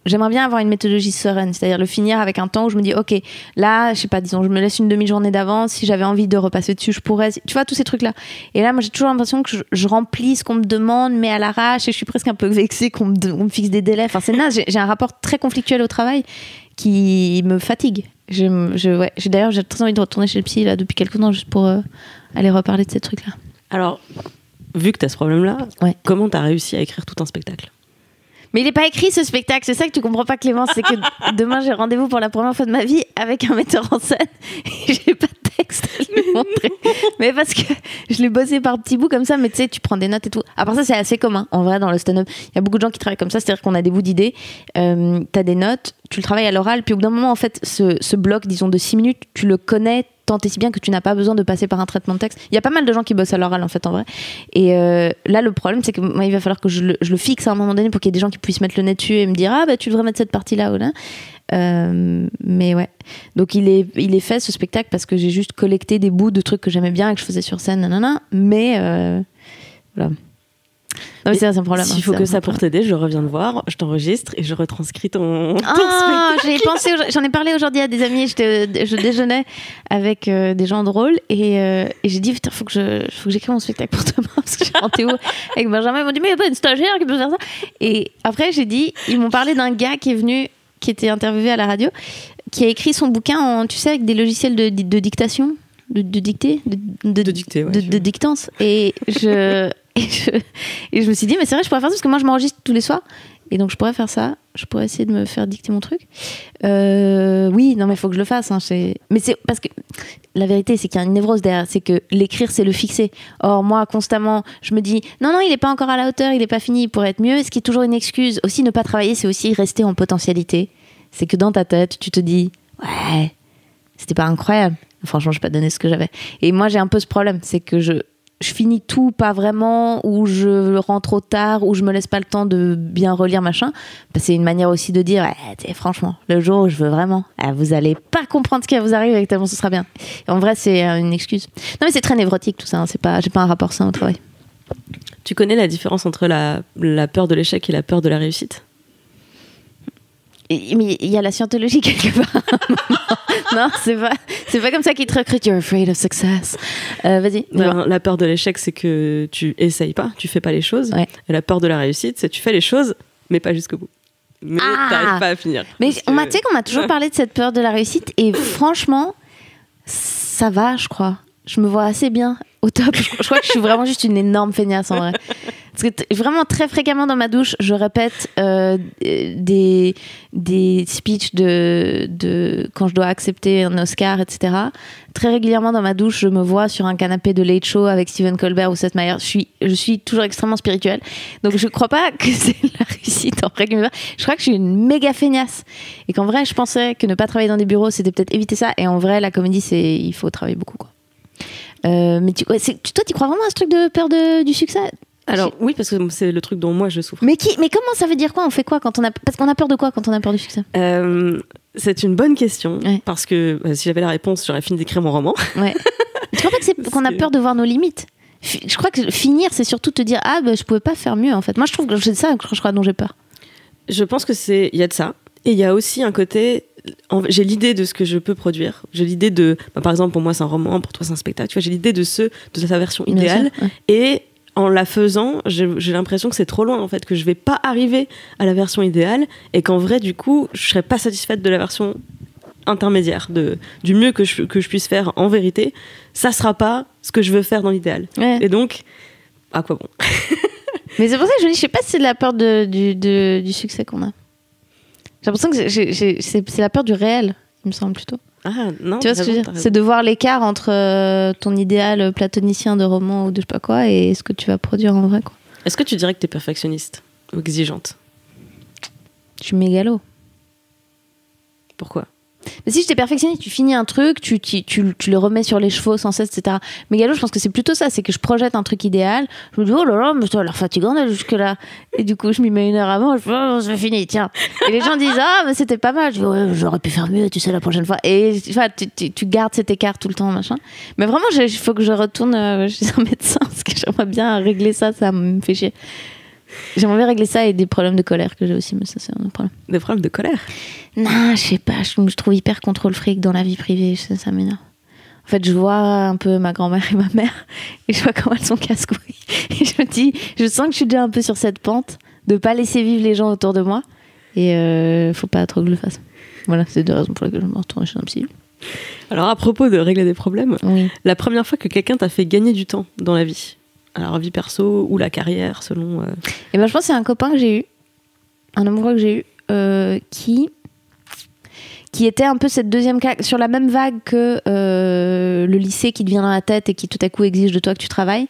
Speaker 2: j'aimerais bien avoir une méthodologie sereine, c'est-à-dire le finir avec un temps où je me dis, ok, là, je sais pas, disons, je me laisse une demi-journée d'avance, si j'avais envie de repasser dessus, je pourrais, tu vois, tous ces trucs-là. Et là, moi, j'ai toujours l'impression que je remplis ce qu'on me demande, mais à l'arrache, et je suis presque un peu vexée qu'on me fixe des délais. Enfin, c'est naze, j'ai un rapport très conflictuel au travail qui me fatigue. D'ailleurs, j'ai très envie de retourner chez le psy, là, depuis quelques temps, juste pour aller reparler de ces trucs-là.
Speaker 1: Alors, vu que tu as ce problème-là,
Speaker 2: ouais.
Speaker 1: Comment tu as réussi à écrire tout un spectacle ?
Speaker 2: Mais il n'est pas écrit ce spectacle, c'est ça que tu comprends pas, Clémence, c'est que demain j'ai rendez-vous pour la première fois de ma vie avec un metteur en scène et j'ai pas de texte à lui montrer. Mais parce que je l'ai bossé par petits bouts comme ça, mais tu sais, tu prends des notes et tout. À part ça, c'est assez commun en vrai dans le stand-up. Il y a beaucoup de gens qui travaillent comme ça, c'est-à-dire qu'on a des bouts d'idées, t'as des notes, tu le travailles à l'oral, puis au bout d'un moment, en fait, ce bloc, disons, de 6 minutes, tu le connais tant et si bien que tu n'as pas besoin de passer par un traitement de texte. Il y a pas mal de gens qui bossent à l'oral en fait en vrai. Et là le problème c'est que moi, il va falloir que je le fixe à un moment donné pour qu'il y ait des gens qui puissent mettre le nez dessus et me dire ah bah tu devrais mettre cette partie là ou là. Mais ouais. Donc il est fait ce spectacle parce que j'ai juste collecté des bouts de trucs que j'aimais bien et que je faisais sur scène, nanana. Mais voilà. Non, mais c'est un problème.
Speaker 1: S'il faut que ça pour t'aider, je reviens te voir, je t'enregistre et je retranscris ton
Speaker 2: spectacle. J'en ai parlé aujourd'hui à des amis. Je déjeunais avec des gens drôles et j'ai dit putain, faut que j'écrive mon spectacle pour demain parce que j'ai rendez-vous avec Benjamin. Ils m'ont dit mais il n'y a pas une stagiaire qui peut faire ça. Et après ils m'ont parlé d'un gars qui est venu, qui était interviewé à la radio, qui a écrit son bouquin en, tu sais, avec des logiciels de dictation, de dictée, de dictance. Et je me suis dit mais c'est vrai, je pourrais faire ça parce que moi je m'enregistre tous les soirs et donc je pourrais faire ça, je pourrais essayer de me faire dicter mon truc. Oui, non mais il faut que je le fasse, hein, mais c'est parce que la vérité c'est qu'il y a une névrose derrière, c'est que l'écrire c'est le fixer. Or moi constamment je me dis non il est pas encore à la hauteur, il est pas fini, il pourrait être mieux, ce qui est toujours une excuse. Aussi ne pas travailler c'est aussi rester en potentialité, c'est que dans ta tête tu te dis ouais c'était pas incroyable, franchement je vais pas donner ce que j'avais. Et moi j'ai un peu ce problème, c'est que je finis tout pas vraiment, ou je rentre trop tard, ou je me laisse pas le temps de bien relire machin. C'est une manière aussi de dire franchement le jour où je veux vraiment, vous allez pas comprendre ce qui va vous arriver et tellement ce sera bien. Et en vrai c'est une excuse. Non mais c'est très névrotique tout ça, hein. J'ai pas un rapport sain au travail.
Speaker 1: Tu connais la différence entre la peur de l'échec et la peur de la réussite?
Speaker 2: Mais il y a la scientologie quelque part. Non, c'est pas comme ça qu'ils te recrutent. You're afraid of success. Vas-y.
Speaker 1: La peur de l'échec, c'est que tu essayes pas, tu fais pas les choses. Ouais. Et la peur de la réussite, c'est que tu fais les choses, mais pas jusqu'au bout. Mais t'arrives pas à finir.
Speaker 2: Mais tu sais qu'on m'a toujours parlé de cette peur de la réussite et franchement, ça va, je crois. Je me vois assez bien au top. Je crois que je suis vraiment juste une énorme feignasse en vrai. Parce que vraiment très fréquemment dans ma douche, je répète des speeches de quand je dois accepter un Oscar, etc. Très régulièrement dans ma douche, je me vois sur un canapé de Late Show avec Stephen Colbert ou Seth Meyers. Je suis toujours extrêmement spirituelle. Donc je crois pas que c'est la réussite en vrai. Je crois que je suis une méga feignasse. Et qu'en vrai, je pensais que ne pas travailler dans des bureaux, c'était peut-être éviter ça. Et en vrai, la comédie, il faut travailler beaucoup, quoi. Mais toi, tu crois vraiment à ce truc de peur du succès?
Speaker 1: Alors oui, parce que c'est le truc dont moi je souffre.
Speaker 2: Mais comment ça veut dire quoi? On fait quoi parce qu'on a peur de quoi quand on a peur du succès?
Speaker 1: C'est une bonne question, ouais. Parce que si j'avais la réponse, j'aurais fini d'écrire mon roman. Ouais.
Speaker 2: Tu crois pas que c'est qu'on a peur de voir nos limites? Je crois que finir, c'est surtout te dire je pouvais pas faire mieux en fait. Moi, je trouve que c'est ça je crois dont j'ai peur.
Speaker 1: Je pense que il y a de ça, et il y a aussi un côté. J'ai l'idée de ce que je peux produire. J'ai l'idée de, par exemple, pour moi c'est un roman, pour toi c'est un spectacle. Tu vois, j'ai l'idée de sa version idéale, ouais. Et en la faisant, j'ai l'impression que c'est trop loin en fait, que je vais pas arriver à la version idéale, et qu'en vrai du coup, je serais pas satisfaite de la version intermédiaire, du mieux que je puisse faire en vérité. Ça sera pas ce que je veux faire dans l'idéal. Ouais. Et donc, à quoi bon?
Speaker 2: Mais c'est pour ça que je sais pas si c'est de la peur du succès qu'on a. J'ai l'impression que c'est la peur du réel, il me semble plutôt.
Speaker 1: Ah non,
Speaker 2: tu vois ce que je veux dire? C'est de voir l'écart entre ton idéal platonicien de roman ou de je sais pas quoi et ce que tu vas produire en vrai, quoi.
Speaker 1: Est-ce que tu dirais que t'es perfectionniste ou exigeante?
Speaker 2: Je suis mégalo.
Speaker 1: Pourquoi?
Speaker 2: Mais si j'étais perfectionniste, tu finis un truc, tu le remets sur les chevaux sans cesse, etc. Mégalo, je pense que c'est plutôt ça, c'est que je projette un truc idéal, je me dis oh là là, mais ça a l'air fatigant d'aller jusque-là. Et du coup, je m'y mets 1 heure avant, je fais oh, c'est fini, tiens. Et les gens disent mais c'était pas mal. Je dis ouais, j'aurais pu faire mieux, tu sais, la prochaine fois. Et tu gardes cet écart tout le temps, machin. Mais vraiment, il faut que je retourne chez un médecin parce que j'aimerais bien régler ça me fait chier. J'aimerais bien régler ça et des problèmes de colère que j'ai aussi, mais ça c'est un problème.
Speaker 1: Des problèmes de colère?
Speaker 2: Non, je sais pas, je trouve hyper contrôle fric dans la vie privée, ça m'énerve. En fait, je vois un peu ma grand-mère et ma mère, et je vois comment elles sont casse-couilles. Et je me dis, je sens que je suis déjà un peu sur cette pente, de pas laisser vivre les gens autour de moi, et faut pas trop que je le fasse. Voilà, c'est 2 raisons pour lesquelles je me retourne chez un psy.
Speaker 1: Alors à propos de régler des problèmes, oui. La première fois que quelqu'un t'a fait gagner du temps dans la vie, alors vie perso ou la carrière selon... Et
Speaker 2: ben je pense que c'est un copain que j'ai eu un amoureux que j'ai eu qui était un peu cette deuxième claque, sur la même vague que le lycée qui te vient dans la tête et qui tout à coup exige de toi que tu travailles.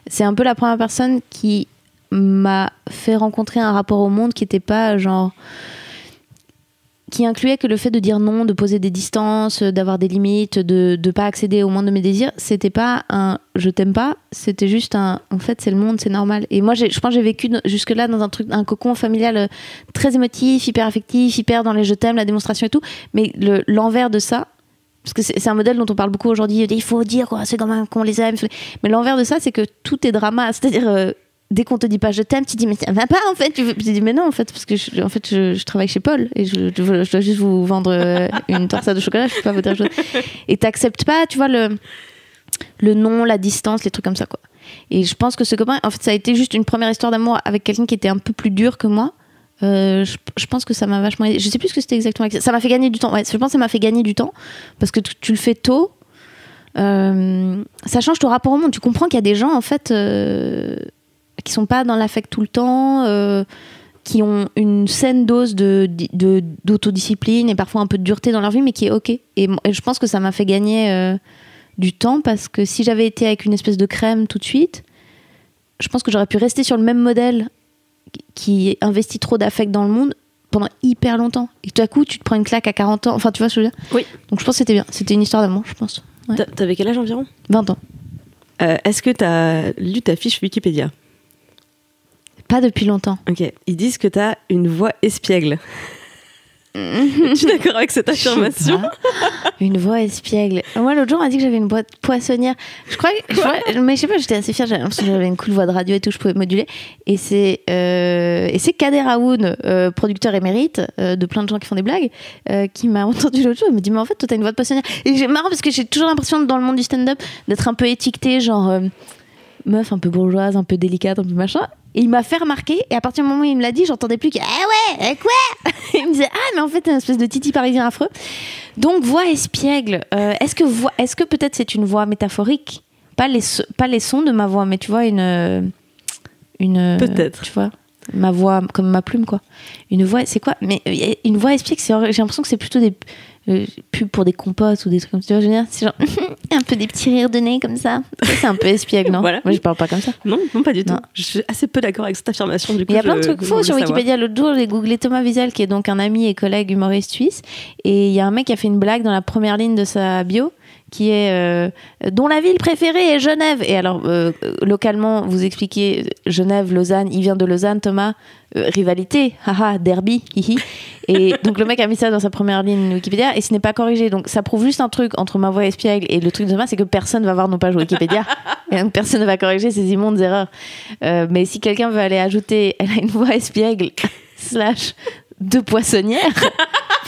Speaker 2: C'est un peu la première personne qui m'a fait rencontrer un rapport au monde qui était pas genre... qui incluait que le fait de dire non, de poser des distances, d'avoir des limites, de pas accéder au monde de mes désirs, c'était pas un je t'aime pas, c'était juste un en fait c'est le monde, c'est normal. Et moi je pense que j'ai vécu jusque-là dans un cocon familial très émotif, hyper affectif, hyper dans les je t'aime, la démonstration et tout, mais l'envers de ça, parce que c'est un modèle dont on parle beaucoup aujourd'hui, il faut dire quoi, c'est comme qu'on les aime, mais l'envers de ça c'est que tout est drama, c'est-à-dire dès qu'on te dit pas je t'aime, tu dis mais ça va pas en fait. Tu dis mais non en fait parce que je travaille chez Paul et je dois juste vous vendre une torsade de chocolat, je peux pas vous dire autre chose. Et t'acceptes pas, tu vois le non, la distance, les trucs comme ça quoi. Et je pense que ce copain, en fait, ça a été juste une première histoire d'amour avec quelqu'un qui était un peu plus dur que moi. Je pense que ça m'a vachement aidé. Je sais plus ce que c'était exactement. Ça m'a fait gagner du temps. Ouais, je pense que ça m'a fait gagner du temps parce que tu le fais tôt. Ça change ton rapport au monde. Tu comprends qu'il y a des gens en fait. Qui sont pas dans l'affect tout le temps, qui ont une saine dose d'autodiscipline et parfois un peu de dureté dans leur vie, mais qui est ok. Et je pense que ça m'a fait gagner du temps parce que si j'avais été avec une espèce de crème tout de suite, je pense que j'aurais pu rester sur le même modèle qui investit trop d'affect dans le monde pendant hyper longtemps. Et tout à coup, tu te prends une claque à 40 ans. Enfin, tu vois ce que je veux dire ?
Speaker 1: Oui.
Speaker 2: Donc je pense que c'était bien. C'était une histoire d'amour, je pense. Ouais.
Speaker 1: T'avais quel âge environ ?
Speaker 2: 20 ans.
Speaker 1: Est-ce que t'as lu ta fiche Wikipédia ?
Speaker 2: Pas depuis longtemps.
Speaker 1: Ok. Ils disent que t'as une voix espiègle. Es-tu d'accord avec cette affirmation ?
Speaker 2: Une voix espiègle. Moi, l'autre jour, on m'a dit que j'avais une voix poissonnière. Mais je sais pas, j'étais assez fière. J'avais une cool voix de radio et tout, je pouvais moduler. Et c'est Kader Aoun, producteur émérite de plein de gens qui font des blagues, qui m'a entendu l'autre jour. Il me dit, mais en fait, toi, t'as une voix de poissonnière. Et c'est marrant parce que j'ai toujours l'impression, dans le monde du stand-up, d'être un peu étiquetée, genre meuf un peu bourgeoise, un peu délicate, un peu machin. Et il m'a fait remarquer, et à partir du moment où il me l'a dit, j'entendais plus que ah ouais, quoi. Il me disait ah mais en fait t'es une espèce de titi parisien affreux. Donc voix espiègle. Est-ce que peut-être c'est une voix métaphorique, pas les sons de ma voix, mais tu vois une
Speaker 1: peut-être.
Speaker 2: Tu vois ma voix comme ma plume quoi. Une voix c'est quoi ? Mais une voix espiègle, j'ai l'impression que c'est plutôt des pubs pour des compotes ou des trucs comme ça. Tu vois, je veux dire, c'est genre un peu des petits rires de nez comme ça. C'est un peu espiègle, non ?
Speaker 1: Voilà.
Speaker 2: Moi, je parle pas comme ça.
Speaker 1: Non, pas du tout. Je suis assez peu d'accord avec cette affirmation. Du coup,
Speaker 2: il y a plein de trucs faux sur Wikipédia. L'autre jour, j'ai googlé Thomas Wiesel, qui est donc un ami et collègue humoriste suisse. Et il y a un mec qui a fait une blague dans la première ligne de sa bio, qui est dont la ville préférée est Genève. Et alors, localement, vous expliquez Genève, Lausanne, il vient de Lausanne, Thomas, rivalité, haha, derby, hihi. Et donc le mec a mis ça dans sa première ligne Wikipédia et ce n'est pas corrigé. Donc ça prouve juste un truc entre ma voix espiègle et le truc de Thomas, c'est que personne va voir nos pages Wikipédia. Et donc personne ne va corriger ces immondes erreurs. Mais si quelqu'un veut aller ajouter, elle a une voix espiègle / de poissonnière,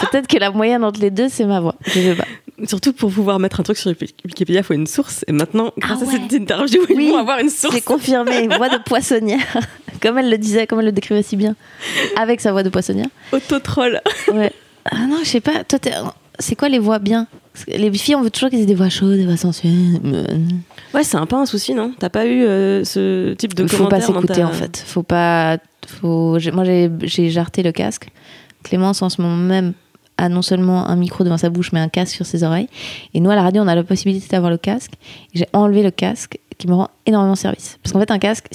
Speaker 2: peut-être que la moyenne entre les deux, c'est ma voix. Je sais pas.
Speaker 1: Surtout pour pouvoir mettre un truc sur Wikipédia, il faut une source. Et maintenant, grâce à cette interview, ils vont avoir une source.
Speaker 2: C'est confirmé, voix de poissonnière. Comme elle le disait, comme elle le décrivait si bien. Avec sa voix de poissonnière.
Speaker 1: Autotroll. Ouais.
Speaker 2: Ah non, je sais pas. Toi, c'est quoi les voix bien ? Les filles, on veut toujours qu'ils aient des voix chaudes, des voix sensuelles.
Speaker 1: Ouais, c'est un peu un souci, non ? T'as pas eu ce type de commentaire ?
Speaker 2: Faut pas s'écouter, en fait. Moi, j'ai jarté le casque. Clémence, en ce moment même, a non seulement un micro devant sa bouche, mais un casque sur ses oreilles. Et nous, à la radio, on a la possibilité d'avoir le casque. Et j'ai enlevé le casque, qui me rend énormément service. Parce qu'en fait, un casque,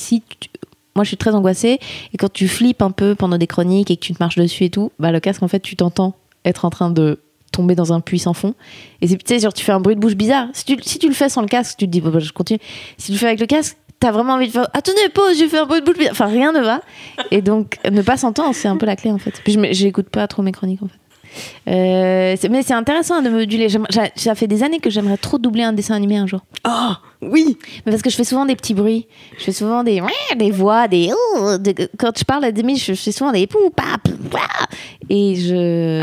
Speaker 2: moi, je suis très angoissée. Et quand tu flippes un peu pendant des chroniques et que tu te marches dessus et tout, bah, le casque, en fait, tu t'entends être en train de tomber dans un puits sans fond. Et tu sais, genre, tu fais un bruit de bouche bizarre. Si tu le fais sans le casque, tu te dis, je continue. Si tu le fais avec le casque, t'as vraiment envie de faire attendez, pause, j'ai fait un bruit de bouche bizarre. Enfin, rien ne va. Et donc, ne pas s'entendre, c'est un peu la clé, en fait. Puis, j'écoute pas trop mes chroniques, en fait. Mais c'est intéressant de moduler. Ça fait des années que j'aimerais trop doubler un dessin animé un jour.
Speaker 1: Oh oui. Mais
Speaker 2: parce que je fais souvent des petits bruits. Je fais souvent des voix, quand je parle à demi, je fais souvent des pou pa pou pa. Et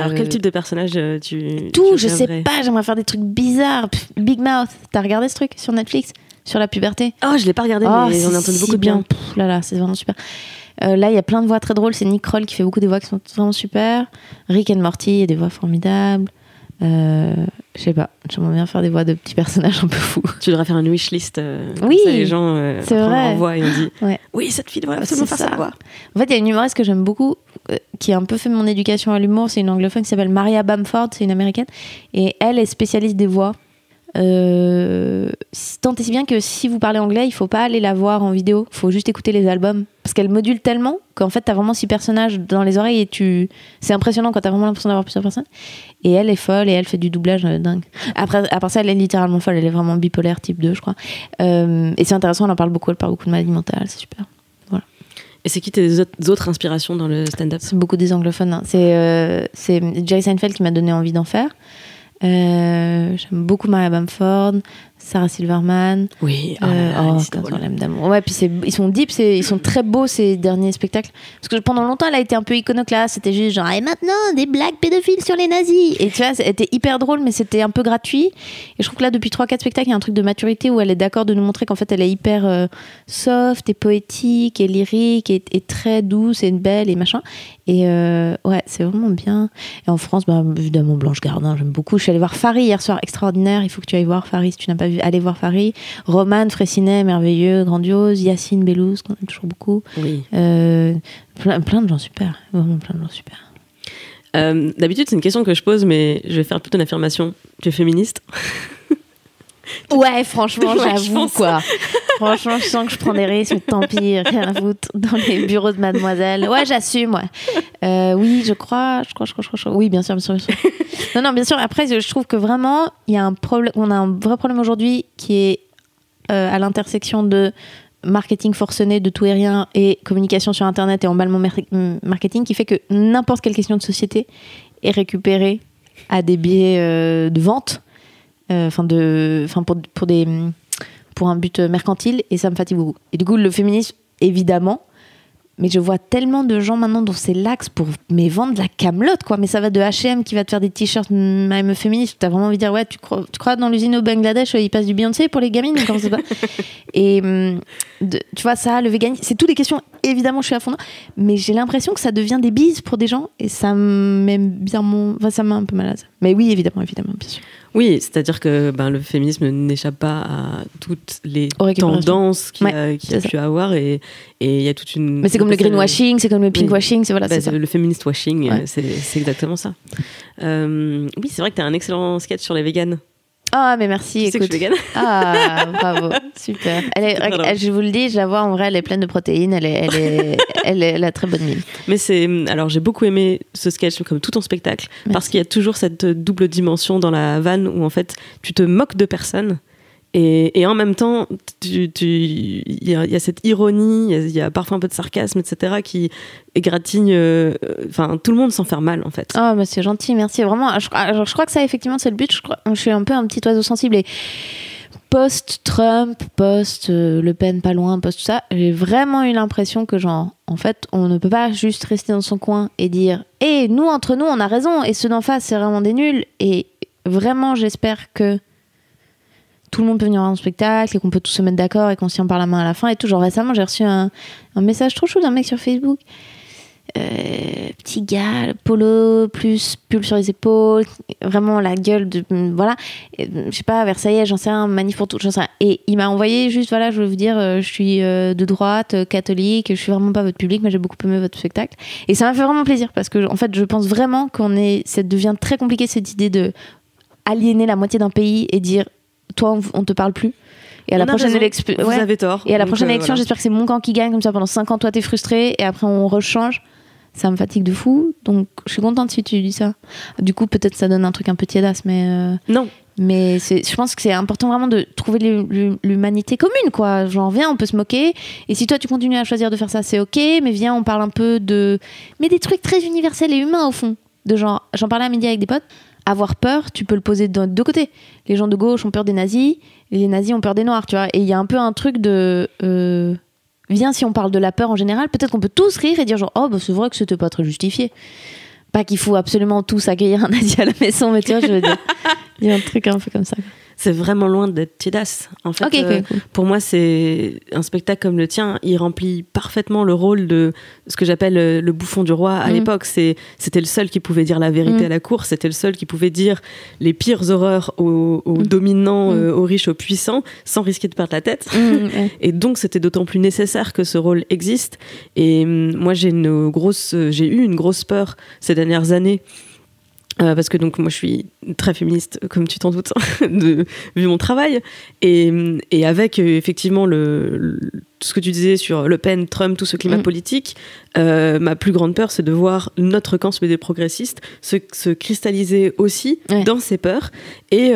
Speaker 1: alors quel type de personnage
Speaker 2: je sais pas. J'aimerais faire des trucs bizarres. Big Mouth. T'as regardé ce truc sur Netflix sur la puberté?
Speaker 1: Oh, je l'ai pas regardé, mais j'en ai entendu beaucoup de bien.
Speaker 2: Là, c'est vraiment super. Là, il y a plein de voix très drôles. C'est Nick Kroll qui fait beaucoup des voix qui sont vraiment super. Rick and Morty, il y a des voix formidables. Je sais pas, j'aimerais bien faire des voix de petits personnages un peu fous.
Speaker 1: Tu devrais faire une wishlist.
Speaker 2: Oui,
Speaker 1: ça, les gens
Speaker 2: c'est vrai.
Speaker 1: envoient et on dit oui, cette fille devrait absolument faire sa voix.
Speaker 2: En fait, il y a une humoriste que j'aime beaucoup qui a un peu fait mon éducation à l'humour, c'est une anglophone qui s'appelle Maria Bamford, c'est une américaine, et elle est spécialiste des voix. Tant et si bien que si vous parlez anglais, il faut pas aller la voir en vidéo, il faut juste écouter les albums, parce qu'elle module tellement qu'en fait t'as vraiment 6 personnages dans les oreilles et c'est impressionnant quand t'as vraiment l'impression d'avoir plusieurs personnes. Et elle est folle et elle fait du doublage dingue. Après, à part ça, elle est littéralement folle, elle est vraiment bipolaire type 2 je crois. Et c'est intéressant, elle en parle beaucoup, elle parle beaucoup de maladies mentales, c'est super. Voilà.
Speaker 1: Et c'est qui tes autres inspirations dans le stand-up?
Speaker 2: C'est beaucoup des anglophones, hein. C'est Jerry Seinfeld qui m'a donné envie d'en faire. J'aime beaucoup Maria Bamford, Sarah Silverman.
Speaker 1: Oui,
Speaker 2: l'aime d'amour. Ouais, puis ils sont deep, ils sont très beaux ces derniers spectacles. Parce que pendant longtemps, elle a été un peu iconoclaste. C'était juste genre, et maintenant, des blagues pédophiles sur les nazis. Et tu vois, c'était hyper drôle, mais c'était un peu gratuit. Et je trouve que là, depuis 3-4 spectacles, il y a un truc de maturité où elle est d'accord de nous montrer qu'en fait, elle est hyper soft et poétique et lyrique et très douce et belle et machin. Et ouais, c'est vraiment bien. Et en France, évidemment, Blanche Gardin, j'aime beaucoup. Je suis allée voir Fary hier soir, extraordinaire. Il faut que tu ailles voir Fary si tu n'as pas vu. Allez voir Fary. Roman Fraissinet, merveilleux, grandiose. Yacine Bellouz, qu'on aime toujours beaucoup.
Speaker 1: Oui.
Speaker 2: Plein de gens super. Vraiment plein de gens super.
Speaker 1: D'habitude, c'est une question que je pose, mais je vais faire plutôt une affirmation. Tu es féministe?
Speaker 2: Ouais, franchement, j'avoue, quoi. Franchement, je sens que je prends des risques, tant pis, rien à foutre, dans les bureaux de mademoiselle. Ouais, j'assume, ouais. Oui, je crois. Oui, bien sûr. Non, bien sûr. Après, je trouve que vraiment, il y a on a un vrai problème aujourd'hui qui est à l'intersection de marketing forcené de tout et rien et communication sur Internet et emballement marketing qui fait que n'importe quelle question de société est récupérée à des biais de vente. Pour un but mercantile, et ça me fatigue beaucoup. Et du coup, le féminisme, évidemment, mais je vois tellement de gens maintenant dont c'est l'axe pour vendre de la camelote, quoi. Mais ça va de H&M qui va te faire des t-shirts même féministes, t'as vraiment envie de dire, ouais, tu crois dans l'usine au Bangladesh, il passe du Beyoncé pour les gamines, comme c'est pas. Et tu vois, ça, le véganisme, c'est toutes des questions, évidemment, je suis à fond, mais j'ai l'impression que ça devient des bises pour des gens, et ça met ça met un peu malade. Mais oui, évidemment, bien sûr.
Speaker 1: Oui, c'est-à-dire que le féminisme n'échappe pas à toutes les tendances qu'il y a pu avoir et il y a toute une...
Speaker 2: Mais c'est comme le greenwashing, c'est comme le pinkwashing, c'est ça.
Speaker 1: Le feminist washing, ouais. c'est exactement ça. Oui, c'est vrai que tu as un excellent sketch sur les véganes.
Speaker 2: Ah, mais merci.
Speaker 1: Tu sais que je suis végane.
Speaker 2: Ah, bravo, super. Je vous le dis, je la vois en vrai, elle est pleine de protéines, elle a très bonne mine.
Speaker 1: Mais alors j'ai beaucoup aimé ce sketch comme tout ton spectacle, parce qu'il y a toujours cette double dimension dans la vanne où en fait tu te moques de personne. Et en même temps, il y a cette ironie, il y a parfois un peu de sarcasme, etc., qui égratigne. Tout le monde s'en fait mal, en fait.
Speaker 2: Oh, mais c'est gentil, merci. Vraiment, je crois que ça, effectivement, c'est le but. Je suis un peu un petit oiseau sensible. Et post-Trump, post-Le Pen, pas loin, post tout ça, j'ai vraiment eu l'impression que, en fait, on ne peut pas juste rester dans son coin et dire « Eh, nous, entre nous, on a raison, et ceux d'en face, c'est vraiment des nuls. » Et vraiment, j'espère que tout le monde peut venir voir un spectacle et qu'on peut tous se mettre d'accord et qu'on s'y en parle la main à la fin et tout. Genre récemment, j'ai reçu un message trop chou d'un mec sur Facebook. Petit gars, polo, plus pull sur les épaules, vraiment la gueule de... Voilà. Je sais pas, Versailles, j'en sais rien, manif pour tout, j'en sais rien. Et il m'a envoyé juste, voilà, je veux vous dire, je suis de droite, catholique, je suis vraiment pas votre public, mais j'ai beaucoup aimé votre spectacle. Et ça m'a fait vraiment plaisir parce que, en fait, je pense vraiment ça devient très compliqué cette idée de aliéner la moitié d'un pays et dire toi on te parle plus et à la prochaine élection
Speaker 1: vous avez tort,
Speaker 2: et à la prochaine élection
Speaker 1: voilà.
Speaker 2: J'espère que c'est mon camp qui gagne, comme ça pendant 5 ans toi t'es frustré et après on rechange. Ça me fatigue de fou, donc je suis contente si tu dis ça. Du coup peut-être ça donne un truc un peu tiédasse, mais
Speaker 1: non,
Speaker 2: mais je pense que c'est important vraiment de trouver l'humanité commune, quoi. Genre viens, on peut se moquer, et si toi tu continues à choisir de faire ça, c'est ok, mais viens, on parle un peu mais des trucs très universels et humains au fond, de genre, j'en parlais à midi avec des potes. Avoir peur, tu peux le poser de deux côtés. Les gens de gauche ont peur des nazis, et les nazis ont peur des noirs, tu vois. Et il y a un peu un truc de... viens, si on parle de la peur en général, peut-être qu'on peut tous rire et dire genre, oh, c'est vrai que c'était pas très justifié. Pas qu'il faut absolument tous accueillir un nazi à la maison, mais tu vois, je veux dire, il y a un truc un peu comme ça.
Speaker 1: c'est vraiment loin d'être tiédasse. En fait,
Speaker 2: cool.
Speaker 1: Pour moi, c'est un spectacle comme le tien, il remplit parfaitement le rôle de ce que j'appelle le bouffon du roi à l'époque. C'était le seul qui pouvait dire la vérité à la cour, c'était le seul qui pouvait dire les pires horreurs aux dominants, aux riches, aux puissants, sans risquer de perdre la tête. Et donc, c'était d'autant plus nécessaire que ce rôle existe. Et moi, j'ai eu une grosse peur ces dernières années. Parce que donc moi je suis très féministe comme tu t'en doutes vu mon travail et avec effectivement tout ce que tu disais sur Le Pen, Trump, tout ce climat politique, ma plus grande peur c'est de voir notre camp des progressistes se cristalliser aussi dans ces peurs et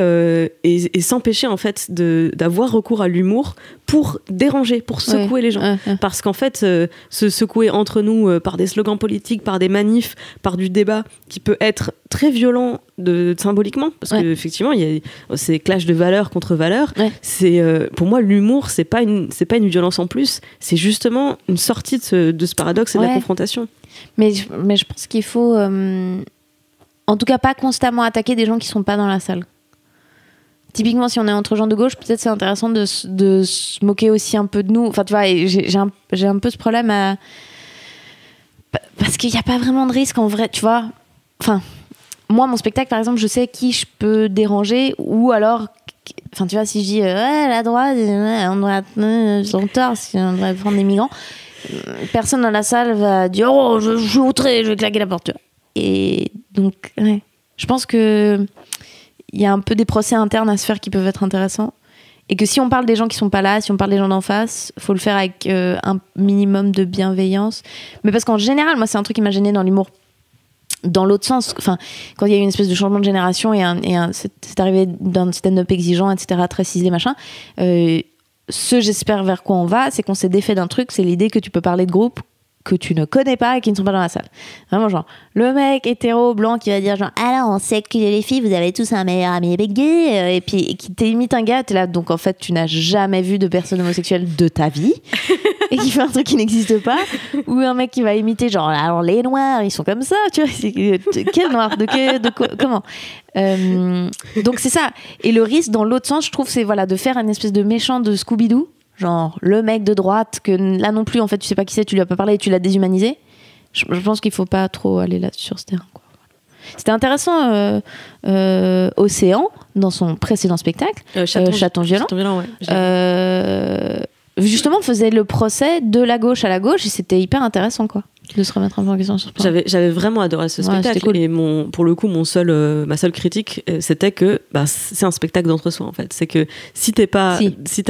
Speaker 1: s'empêcher en fait d'avoir recours à l'humour pour déranger, pour secouer les gens. Parce qu'en fait se secouer entre nous par des slogans politiques, par des manifs, par du débat qui peut être très violent symboliquement, parce qu'effectivement il y a ces clashs de valeurs contre valeurs. C'est pour moi l'humour c'est pas une violence en plus, c'est justement une sortie de ce paradoxe et de la confrontation.
Speaker 2: Mais je pense qu'il faut en tout cas pas constamment attaquer des gens qui sont pas dans la salle. Typiquement, si on est entre gens de gauche, peut-être c'est intéressant de se moquer aussi un peu de nous. Enfin, tu vois, j'ai un peu ce problème parce qu'il n'y a pas vraiment de risque en vrai, tu vois. Enfin, moi, mon spectacle, par exemple, je sais qui je peux déranger ou alors... Enfin, tu vois, si je dis la droite, on doit son tort, on devrait prendre des migrants, personne dans la salle va dire oh, je suis outré, je vais claquer la porte. Tu vois. Et donc, je pense que il y a un peu des procès internes à se faire qui peuvent être intéressants. Et que si on parle des gens qui sont pas là, si on parle des gens d'en face, faut le faire avec un minimum de bienveillance. Mais parce qu'en général, moi, c'est un truc qui m'a gêné dans l'humour. Dans l'autre sens, enfin, quand il y a eu une espèce de changement de génération c'est arrivé d'un stand-up exigeant, etc., très ciselé, machin. J'espère vers quoi on va, c'est qu'on s'est défait d'un truc, c'est l'idée que tu peux parler de groupes que tu ne connais pas et qui ne sont pas dans la salle. Vraiment, genre, le mec hétéro, blanc, qui va dire genre, alors, on sait que les filles, vous avez tous un meilleur ami gay, et puis qui t'imite un gars, t'es là, donc en fait, tu n'as jamais vu de personne homosexuelle de ta vie, et qui fait un truc qui n'existe pas, ou un mec qui va imiter, genre, alors, les noirs, ils sont comme ça, tu vois, quel noir, comment donc c'est ça. Et le risque, dans l'autre sens, je trouve, c'est voilà, de faire une espèce de méchant de Scooby-Doo, genre le mec de droite que là non plus en fait tu sais pas qui c'est, tu lui as pas parlé et tu l'as déshumanisé. Je pense qu'il faut pas trop aller là sur ce terrain, quoi. C'était intéressant Océan dans son précédent spectacle Chaton Violent justement faisait le procès de la gauche à la gauche et c'était hyper intéressant, quoi, de se remettre un peu en question sur ce point.
Speaker 1: J'avais vraiment adoré ce spectacle, cool. Et pour le coup ma seule critique c'était que c'est un spectacle d'entre-soi en fait. C'est que si t'as